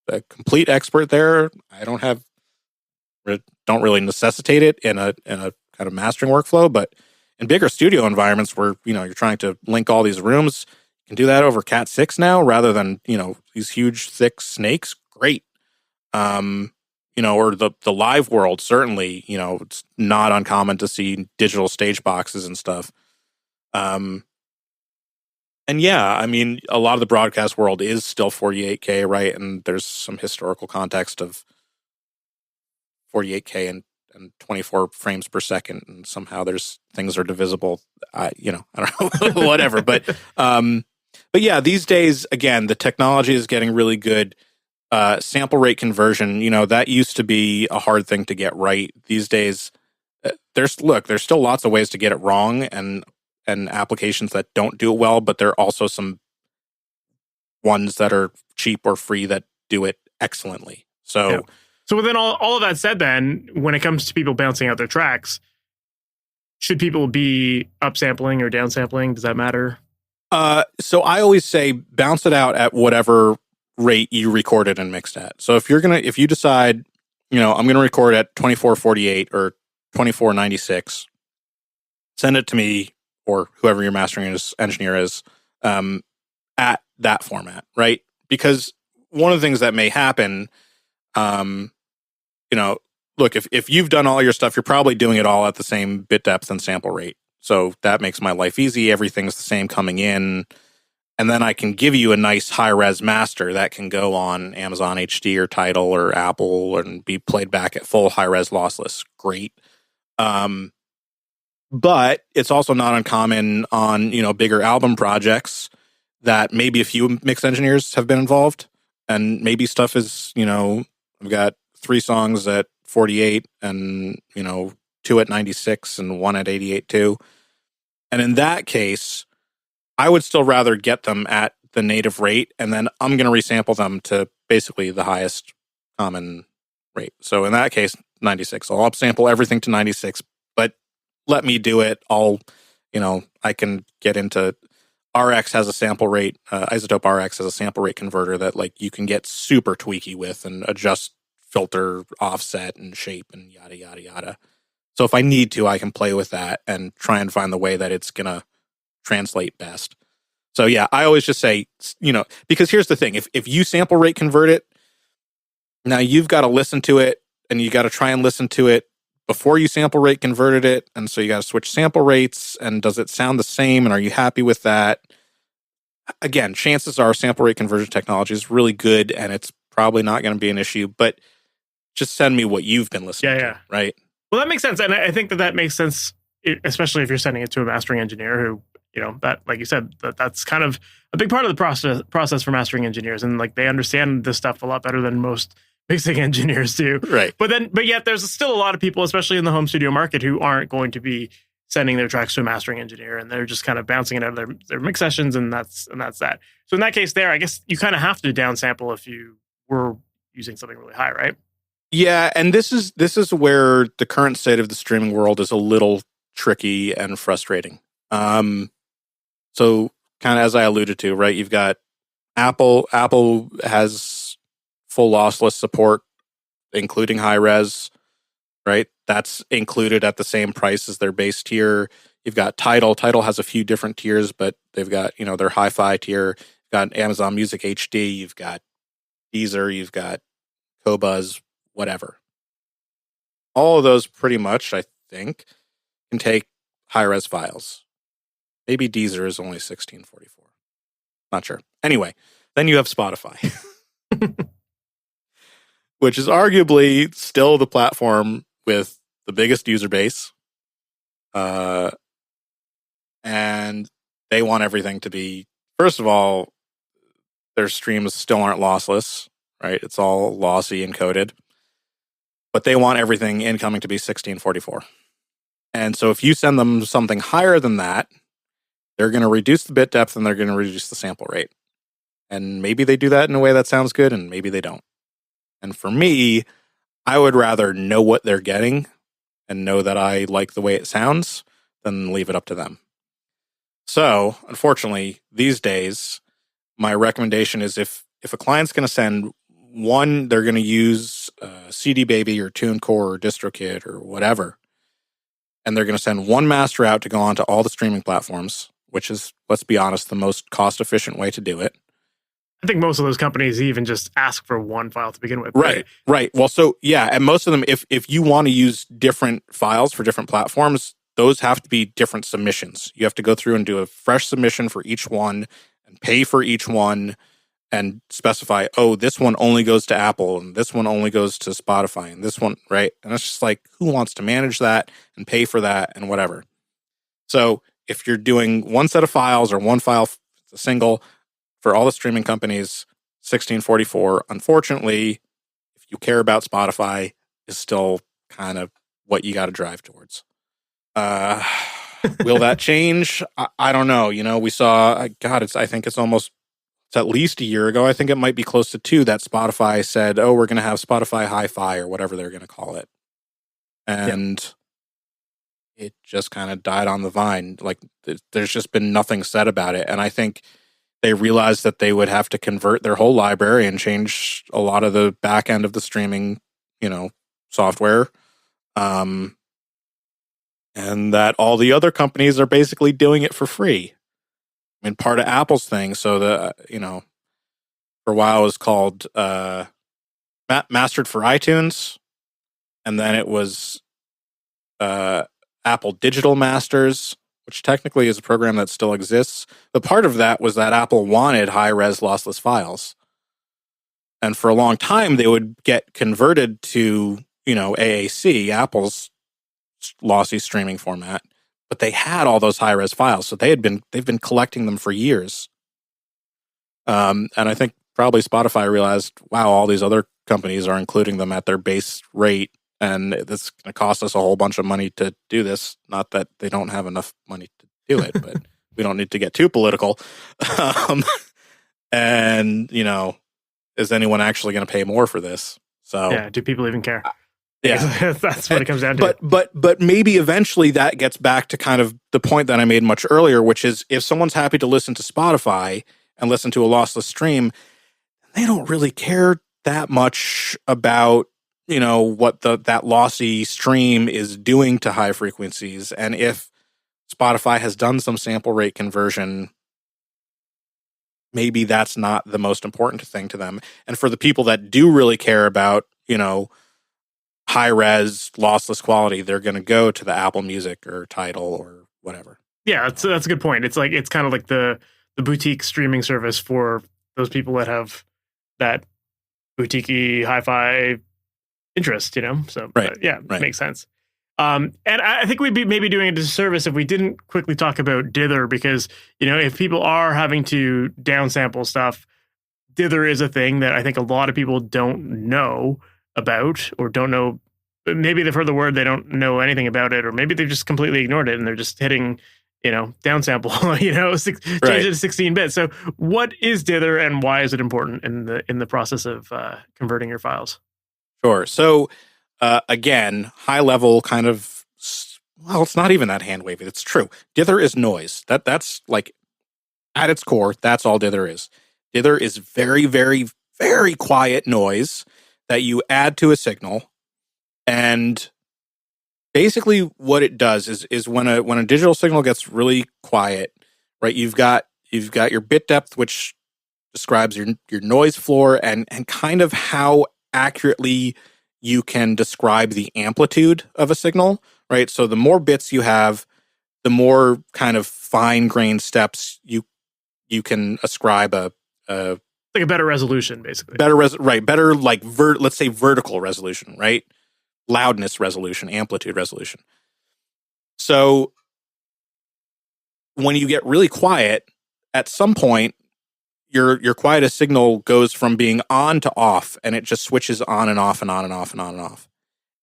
a complete expert there. I don't really necessitate it in a kind of mastering workflow, but in bigger studio environments where, you're trying to link all these rooms, you can do that over Cat 6 now rather than, these huge, thick snakes. Great. Or the live world, certainly, it's not uncommon to see digital stage boxes and stuff. And yeah, a lot of the broadcast world is still 48K, right? And there's some historical context of 48K and 24 frames per second, and somehow there's things are divisible. I don't know, whatever. But yeah, these days, again, the technology is getting really good. Sample rate conversion, that used to be a hard thing to get right. These days, there's still lots of ways to get it wrong and applications that don't do it well, but there are also some ones that are cheap or free that do it excellently. So, yeah. So within all of that said, then, when it comes to people bouncing out their tracks, should people be upsampling or downsampling? Does that matter? So I always say bounce it out at whatever rate you recorded and mixed at. So if you decide, I'm going to record at 2448 or 2496, send it to me or whoever your mastering engineer is, at that format, right? Because one of the things that may happen, look, if you've done all your stuff, you're probably doing it all at the same bit depth and sample rate. So that makes my life easy. Everything's the same coming in. And then I can give you a nice high-res master that can go on Amazon HD or Tidal or Apple and be played back at full high-res lossless. Great. But it's also not uncommon on, bigger album projects that maybe a few mix engineers have been involved. And maybe stuff is, I've got 3 songs at 48 and, 2 at 96 and 1 at 88 too. And in that case, I would still rather get them at the native rate, and then I'm going to resample them to basically the highest common rate. So in that case, 96. I'll upsample everything to 96, but let me do it. I can get into RX has a sample rate, Isotope RX has a sample rate converter that you can get super tweaky with and adjust filter offset and shape and yada, yada, yada. So if I need to, I can play with that and try and find the way that it's going to translate best. So yeah, I always just say, because here's the thing, if you sample rate convert it, now you've got to listen to it and you got to try and listen to it before you sample rate converted it. And so you got to switch sample rates, and does it sound the same? And are you happy with that? Again, chances are sample rate conversion technology is really good and it's probably not going to be an issue, but just send me what you've been listening to, right? Well, that makes sense. And I think that makes sense, especially if you're sending it to a mastering engineer who, that, like you said, that's kind of a big part of the process for mastering engineers. And they understand this stuff a lot better than most mixing engineers do. Right. But yet there's still a lot of people, especially in the home studio market, who aren't going to be sending their tracks to a mastering engineer, and they're just kind of bouncing it out of their mix sessions, and that's that. So in that case there, I guess you kind of have to downsample if you were using something really high, right? Yeah, and this is where the current state of the streaming world is a little tricky and frustrating. So kind of as I alluded to, right? You've got Apple. Apple has full lossless support, including high res, right? That's included at the same price as their base tier. You've got Tidal. Tidal has a few different tiers, but they've got, their hi-fi tier. You've got Amazon Music HD. You've got Deezer. You've got Qobuz, whatever. All of those pretty much, I think, can take high-res files. Maybe Deezer is only 1644. Not sure. Anyway, then you have Spotify, which is arguably still the platform with the biggest user base. And they want everything to be, first of all, their streams still aren't lossless, right? It's all lossy encoded. But they want everything incoming to be 1644. And so if you send them something higher than that, they're going to reduce the bit depth and they're going to reduce the sample rate. And maybe they do that in a way that sounds good, and maybe they don't. And for me, I would rather know what they're getting and know that I like the way it sounds than leave it up to them. So, unfortunately, these days, my recommendation is if a client's going to send one, they're going to use CD Baby or TuneCore or DistroKid or whatever, and they're going to send one master out to go onto all the streaming platforms, which is, let's be honest, the most cost-efficient way to do it. I think most of those companies even just ask for one file to begin with. Right. Well, so yeah, and most of them, if you want to use different files for different platforms, those have to be different submissions. You have to go through and do a fresh submission for each one and pay for each one and specify, this one only goes to Apple and this one only goes to Spotify and this one, right? And it's just who wants to manage that and pay for that and whatever. So if you're doing one set of files or one file, it's a single, for all the streaming companies, 1644, unfortunately, if you care about Spotify, is still kind of what you got to drive towards. Will that change? I don't know. We saw, I think it's at least a year ago. I think it might be close to 2 that Spotify said, we're going to have Spotify Hi-Fi or whatever they're going to call it. And it just kind of died on the vine. There's just been nothing said about it. And I think they realized that they would have to convert their whole library and change a lot of the back end of the streaming, software. And that all the other companies are basically doing it for free. mean, part of Apple's thing. So for a while it was called Mastered for iTunes, and then it was Apple Digital Masters, which technically is a program that still exists. But part of that was that Apple wanted high-res lossless files. And for a long time, they would get converted to, AAC, Apple's lossy streaming format. But they had all those high-res files, so they've been collecting them for years. And I think probably Spotify realized, wow, all these other companies are including them at their base rate, and it's going to cost us a whole bunch of money to do this. Not that they don't have enough money to do it, but we don't need to get too political. And, is anyone actually going to pay more for this? So yeah, do people even care? Yeah, that's what it comes down to. But maybe eventually that gets back to kind of the point that I made much earlier, which is if someone's happy to listen to Spotify and listen to a lossless stream, they don't really care that much about what that lossy stream is doing to high frequencies, and if Spotify has done some sample rate conversion, maybe that's not the most important thing to them. And for the people that do really care about, high res lossless quality, they're going to go to the Apple Music or Tidal or whatever. Yeah, that's a good point. It's kind of like the boutique streaming service for those people that have that boutique-y hi-fi interest, So right. Right. Makes sense. And I think we'd be maybe doing a disservice if we didn't quickly talk about dither, because, if people are having to downsample stuff, dither is a thing that I think a lot of people don't know about, or don't know. Maybe they've heard the word, they don't know anything about it, or maybe they've just completely ignored it and they're just hitting, downsample, change it to 16 bits. So what is dither and why is it important in the process of converting your files? Sure. So again, high level kind of, well, it's not even that hand wavy. It's true. Dither is noise. That's like at its core, that's all dither is. Dither is very, very, very quiet noise that you add to a signal. And basically what it does is when a digital signal gets really quiet, right, you've got your bit depth, which describes your noise floor and kind of how accurately you can describe the amplitude of a signal, right? So the more bits you have, the more kind of fine-grained steps you can ascribe a like a better resolution, basically. Better like let's say vertical resolution, right? Loudness resolution, amplitude resolution. So when you get really quiet, at some point, your quietest signal goes from being on to off, and it just switches on and off and on and off and on and off.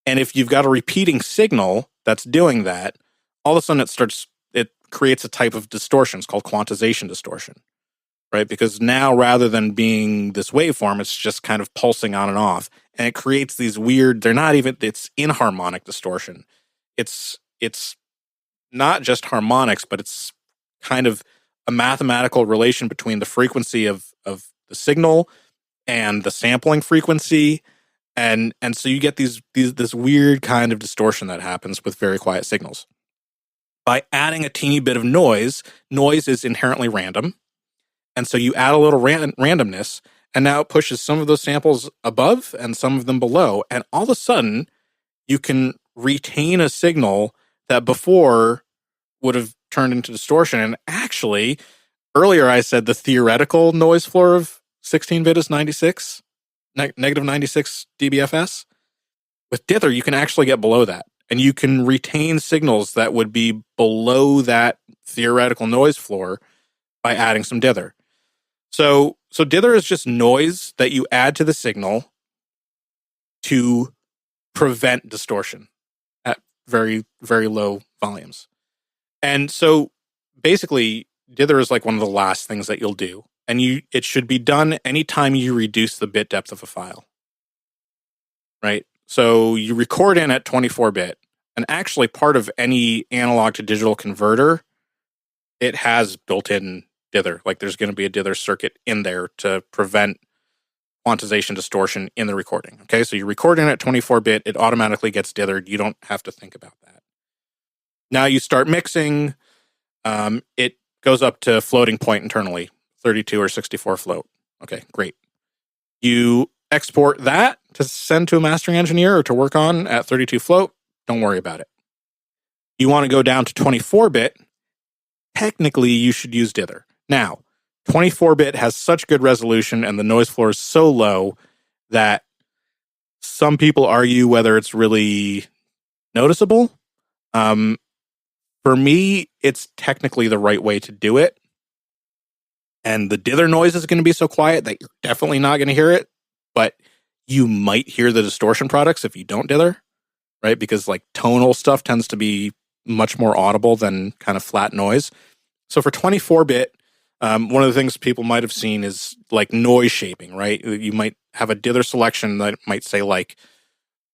And if you've got a repeating signal that's doing that, all of a sudden it creates a type of distortion. It's called quantization distortion, right? Because now rather than being this waveform, it's just kind of pulsing on and off. And it creates these weird, it's inharmonic distortion. It's not just harmonics, but it's kind of a mathematical relation between the frequency of the signal and the sampling frequency. And so you get this weird kind of distortion that happens with very quiet signals. By adding a teeny bit of noise is inherently random. And so you add a little randomness, and now it pushes some of those samples above and some of them below. And all of a sudden, you can retain a signal that before would have turned into distortion. And actually, earlier I said the theoretical noise floor of 16-bit is 96, negative 96 dBFS. With dither, you can actually get below that. And you can retain signals that would be below that theoretical noise floor by adding some dither. So dither is just noise that you add to the signal to prevent distortion at very, very low volumes. And so basically, dither is like one of the last things that you'll do. And it should be done anytime you reduce the bit depth of a file. Right? So you record in at 24-bit. And actually, part of any analog to digital converter, it has built-in dither. Like there's going to be a dither circuit in there to prevent quantization distortion in the recording. Okay, so you record in at 24-bit, it automatically gets dithered. You don't have to think about that. Now you start mixing. goes up to floating point internally, 32 or 64 float. Okay, great. You export that to send to a mastering engineer or to work on at 32 float. Don't worry about it. You want to go down to 24-bit. Technically, you should use dither. Now, 24-bit has such good resolution and the noise floor is so low that some people argue whether it's really noticeable. For me, it's technically the right way to do it. And the dither noise is going to be so quiet that you're definitely not going to hear it. But you might hear the distortion products if you don't dither, right? Because like tonal stuff tends to be much more audible than kind of flat noise. So for 24-bit, one of the things people might have seen is like noise shaping, right? You might have a dither selection that might say like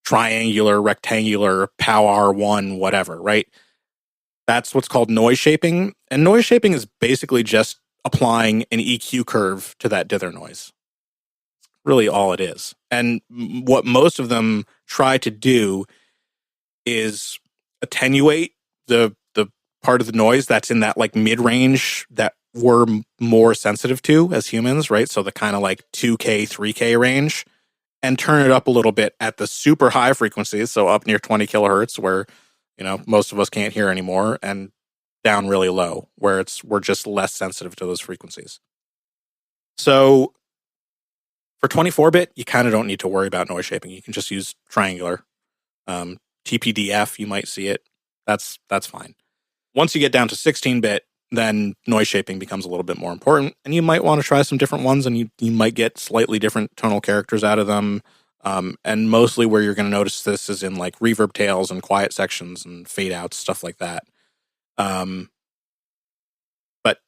triangular, rectangular, POW R1, whatever, right? That's what's called noise shaping. And noise shaping is basically just applying an EQ curve to that dither noise. Really all it is. And what most of them try to do is attenuate the part of the noise that's in that like mid-range that we're more sensitive to as humans, right? So the kind of like 2K, 3K range, and turn it up a little bit at the super high frequencies, so up near 20 kilohertz where, most of us can't hear anymore, and down really low where we're just less sensitive to those frequencies. So for 24-bit, you kind of don't need to worry about noise shaping. You can just use triangular. TPDF, you might see it. That's fine. Once you get down to 16-bit, then noise shaping becomes a little bit more important, and you might want to try some different ones, and you might get slightly different tonal characters out of them. And mostly where you're going to notice this is in like reverb tails and quiet sections and fade outs, stuff like that. But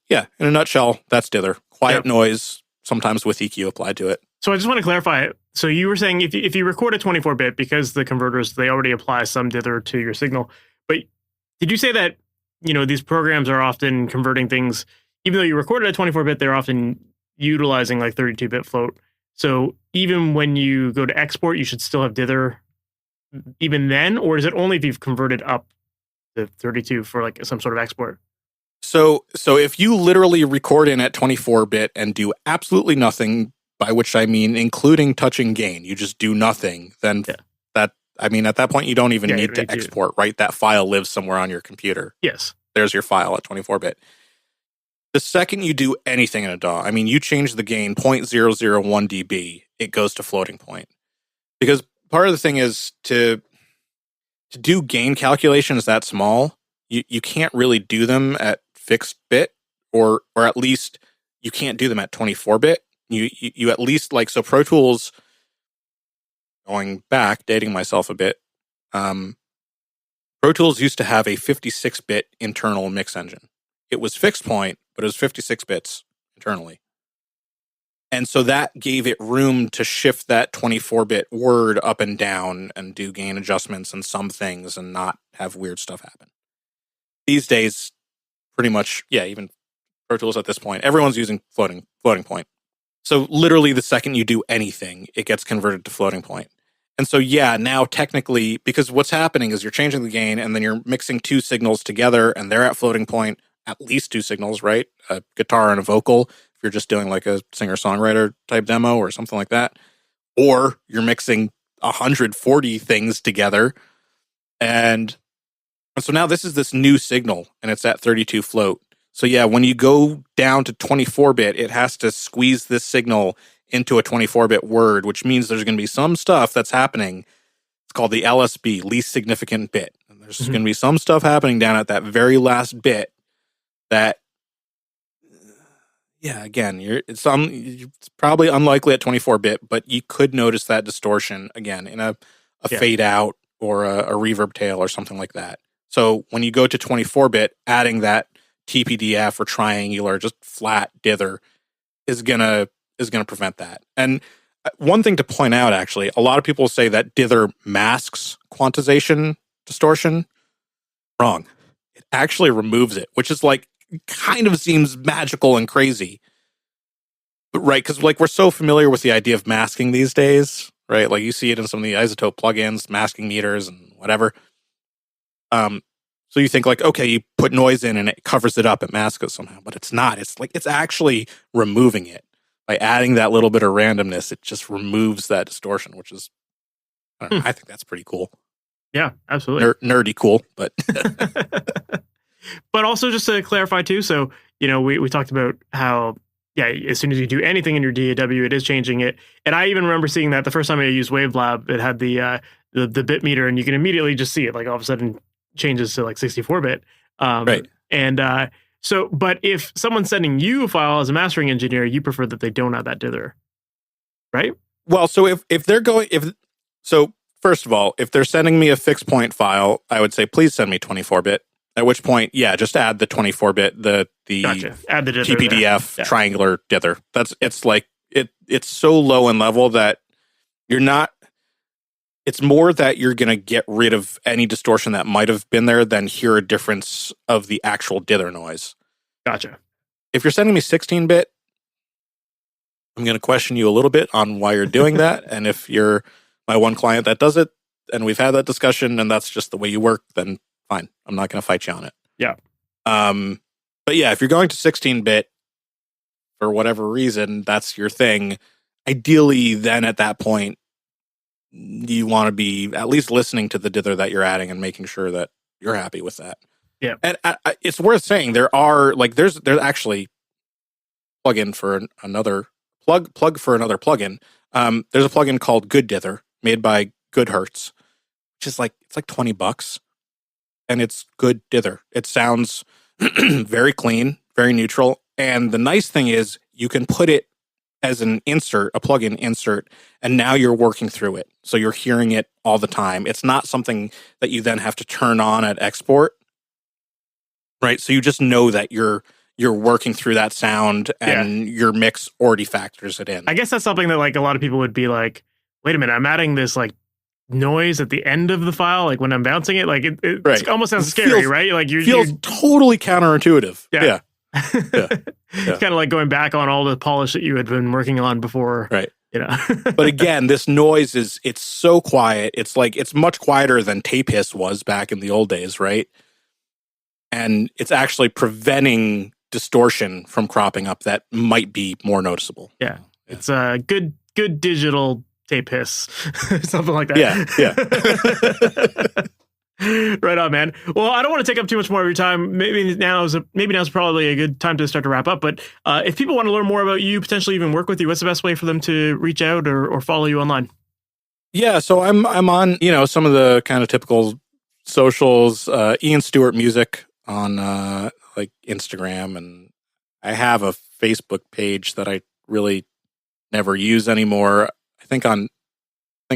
yeah, in a nutshell, that's dither. Quiet noise, sometimes with EQ applied to it. So I just want to clarify. So you were saying if you record a 24-bit, because the converters, they already apply some dither to your signal. But did you say that, these programs are often converting things, even though you recorded a 24-bit, they're often utilizing like 32-bit float. So even when you go to export, you should still have dither even then? Or is it only if you've converted up the 32 for like some sort of export? So if you literally record in at 24-bit and do absolutely nothing, by which I mean including touching gain, you just do nothing, then at that point you don't even need to export, right? That file lives somewhere on your computer. Yes. There's your file at 24-bit. The second you do anything in a DAW, you change the gain 0.001 dB, it goes to floating point. Because part of the thing is to do gain calculations that small, you can't really do them at fixed bit, or at least you can't do them at 24-bit. You at least so Pro Tools, going back, dating myself a bit, Pro Tools used to have a 56-bit internal mix engine. It was fixed point, but it was 56 bits internally. And so that gave it room to shift that 24-bit word up and down and do gain adjustments and some things and not have weird stuff happen. These days, pretty much, even Pro Tools at this point, everyone's using floating point. So literally the second you do anything, it gets converted to floating point. And so, now technically, because what's happening is you're changing the gain and then you're mixing two signals together and they're at floating point, at least two signals, right? A guitar and a vocal, if you're just doing like a singer-songwriter type demo or something like that. Or you're mixing 140 things together. And so now this is this new signal and it's at 32 float. So when you go down to 24-bit, it has to squeeze this signal into a 24-bit word, which means there's going to be some stuff that's happening. It's called the LSB, least significant bit. And there's going to be some stuff happening down at that very last bit that, again, it's probably unlikely at 24-bit, but you could notice that distortion, again, in a fade out or a reverb tail or something like that. So when you go to 24-bit, adding that TPDF or triangular, just flat dither is gonna prevent that. And one thing to point out, actually, a lot of people say that dither masks quantization distortion. Wrong. It actually removes it, which is kind of seems magical and crazy. But, right, because we're so familiar with the idea of masking these days, right? Like you see it in some of the isotope plugins, masking meters and whatever. So you think like, okay, you put noise in and it covers it up, it masks it somehow, but it's not. It's like, it's actually removing it. By adding that little bit of randomness, it just removes that distortion, which is, I don't know, I think that's pretty cool. Yeah, absolutely. Nerdy cool, but. But also just to clarify too, so, we talked about how, as soon as you do anything in your DAW, it is changing it. And I even remember seeing that the first time I used Wavelab, it had the bit meter, and you can immediately just see it, like all of a sudden changes to like 64-bit. Right. And but if someone's sending you a file as a mastering engineer, you prefer that they don't have that dither, right? Well, so if they're going, first of all, if they're sending me a fixed point file, I would say, please send me 24-bit. At which point, just add the 24-bit, the Gotcha. Add the dither TPDF triangular dither. It's like it's so low in level that you're not. It's more that you're going to get rid of any distortion that might have been there than hear a difference of the actual dither noise. Gotcha. If you're sending me 16-bit, I'm going to question you a little bit on why you're doing that. And if you're my one client that does it, and we've had that discussion, and that's just the way you work, then fine. I'm not going to fight you on it. Yeah. But if you're going to 16-bit for whatever reason, that's your thing. Ideally, then at that point, you want to be at least listening to the dither that you're adding and making sure that you're happy with that. Yeah. And it's worth saying there's actually plug for another plugin. There's a plugin called Good Dither made by Good Hertz, which is it's like $20, and it's good dither. It sounds very clean, very neutral, and the nice thing is you can put it as an insert, a plugin insert, and now you're working through it. So you're hearing it all the time. It's not something that you then have to turn on at export, right? So you just know that you're working through that sound, and your mix already factors it in. I guess that's something that a lot of people would be like, wait a minute, I'm adding this noise at the end of the file, when I'm bouncing it, it right. almost sounds scary, right? You're totally counterintuitive. Yeah. It's kind of like going back on all the polish that you had been working on before. Right. But again, this noise it's so quiet. It's it's much quieter than tape hiss was back in the old days, right? And it's actually preventing distortion from cropping up that might be more noticeable. Yeah. It's a good digital tape hiss. Something like that. Yeah. Right on, man. Well, I don't want to take up too much more of your time. Maybe now's probably a good time to start to wrap up. But if people want to learn more about you, potentially even work with you, what's the best way for them to reach out or follow you online? Yeah, so I'm on some of the kind of typical socials. Ian Stewart Music on Instagram, and I have a Facebook page that I really never use anymore. I think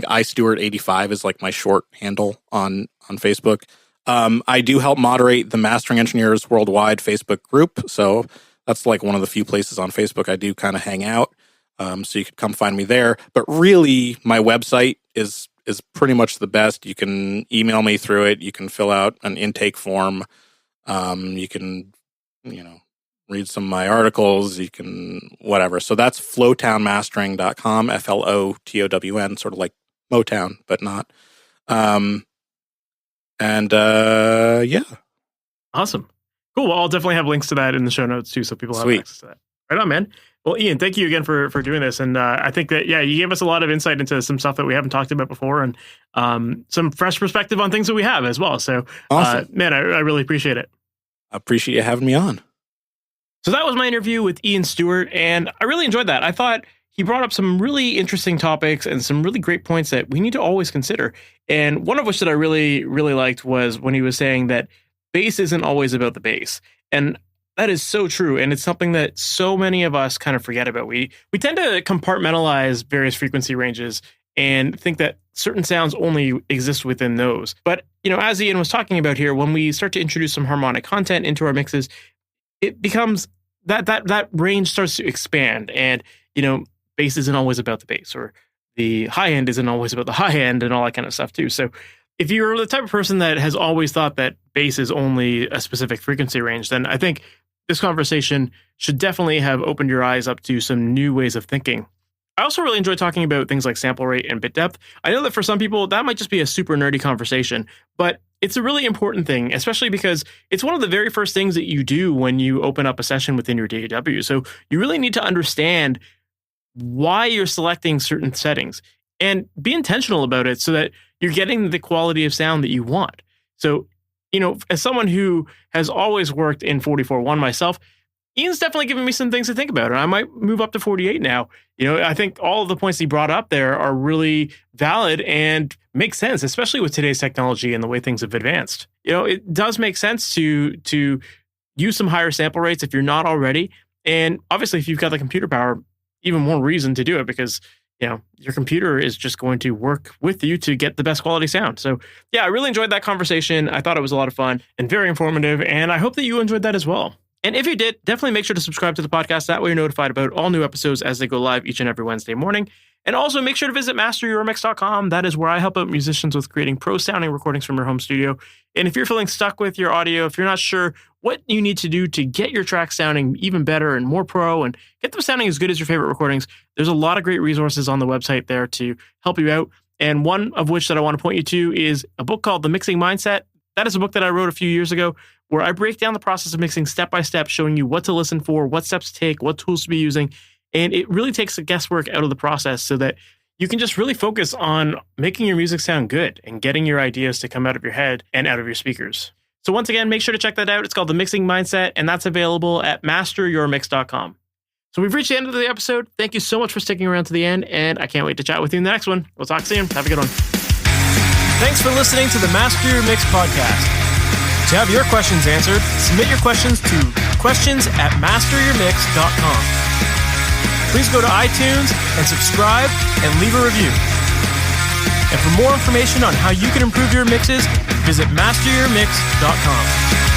iStewart85 is my short handle on Facebook. I do help moderate the Mastering Engineers Worldwide Facebook group. So that's one of the few places on Facebook I do kind of hang out. So you can come find me there. But really, my website is pretty much the best. You can email me through it. You can fill out an intake form. You can, read some of my articles. You can whatever. So that's flotownmastering.com, FLOTOWN, sort of like Motown, but not. Awesome. Cool. Well, I'll definitely have links to that in the show notes too, so people have access to that. Right on, man. Well, Ian, thank you again for doing this. And I think that, you gave us a lot of insight into some stuff that we haven't talked about before, and some fresh perspective on things that we have as well. So, awesome. Man, I really appreciate it. I appreciate you having me on. So that was my interview with Ian Stewart, and I really enjoyed that. I thought he brought up some really interesting topics and some really great points that we need to always consider. And one of which that I really, really liked was when he was saying that bass isn't always about the bass. And that is so true. And it's something that so many of us kind of forget about. We tend to compartmentalize various frequency ranges and think that certain sounds only exist within those. But, as Ian was talking about here, when we start to introduce some harmonic content into our mixes, it becomes that range starts to expand. And, bass isn't always about the bass, or the high end isn't always about the high end, and all that kind of stuff too. So if you're the type of person that has always thought that bass is only a specific frequency range, then I think this conversation should definitely have opened your eyes up to some new ways of thinking. I also really enjoy talking about things like sample rate and bit depth. I know that for some people, that might just be a super nerdy conversation, but it's a really important thing, especially because it's one of the very first things that you do when you open up a session within your DAW. So you really need to understand why you're selecting certain settings and be intentional about it so that you're getting the quality of sound that you want. So, as someone who has always worked in 44.1 myself, Ian's definitely given me some things to think about, and I might move up to 48 now. I think all of the points he brought up there are really valid and make sense, especially with today's technology and the way things have advanced. It does make sense to use some higher sample rates if you're not already. And obviously, if you've got the computer power, even more reason to do it because, your computer is just going to work with you to get the best quality sound. So yeah, I really enjoyed that conversation. I thought it was a lot of fun and very informative, and I hope that you enjoyed that as well. And if you did, definitely make sure to subscribe to the podcast. That way you're notified about all new episodes as they go live each and every Wednesday morning. And also make sure to visit MasterYourMix.com. That is where I help out musicians with creating pro-sounding recordings from your home studio. And if you're feeling stuck with your audio, if you're not sure what you need to do to get your tracks sounding even better and more pro and get them sounding as good as your favorite recordings, there's a lot of great resources on the website there to help you out. And one of which that I want to point you to is a book called The Mixing Mindset. That is a book that I wrote a few years ago where I break down the process of mixing step by step, showing you what to listen for, what steps to take, what tools to be using. And it really takes the guesswork out of the process so that you can just really focus on making your music sound good and getting your ideas to come out of your head and out of your speakers. So once again, make sure to check that out. It's called The Mixing Mindset, and that's available at MasterYourMix.com. So we've reached the end of the episode. Thank you so much for sticking around to the end, and I can't wait to chat with you in the next one. We'll talk soon. Have a good one. Thanks for listening to the Master Your Mix podcast. To have your questions answered, submit your questions to questions@MasterYourMix.com. Please go to iTunes and subscribe and leave a review. And for more information on how you can improve your mixes, visit MasterYourMix.com.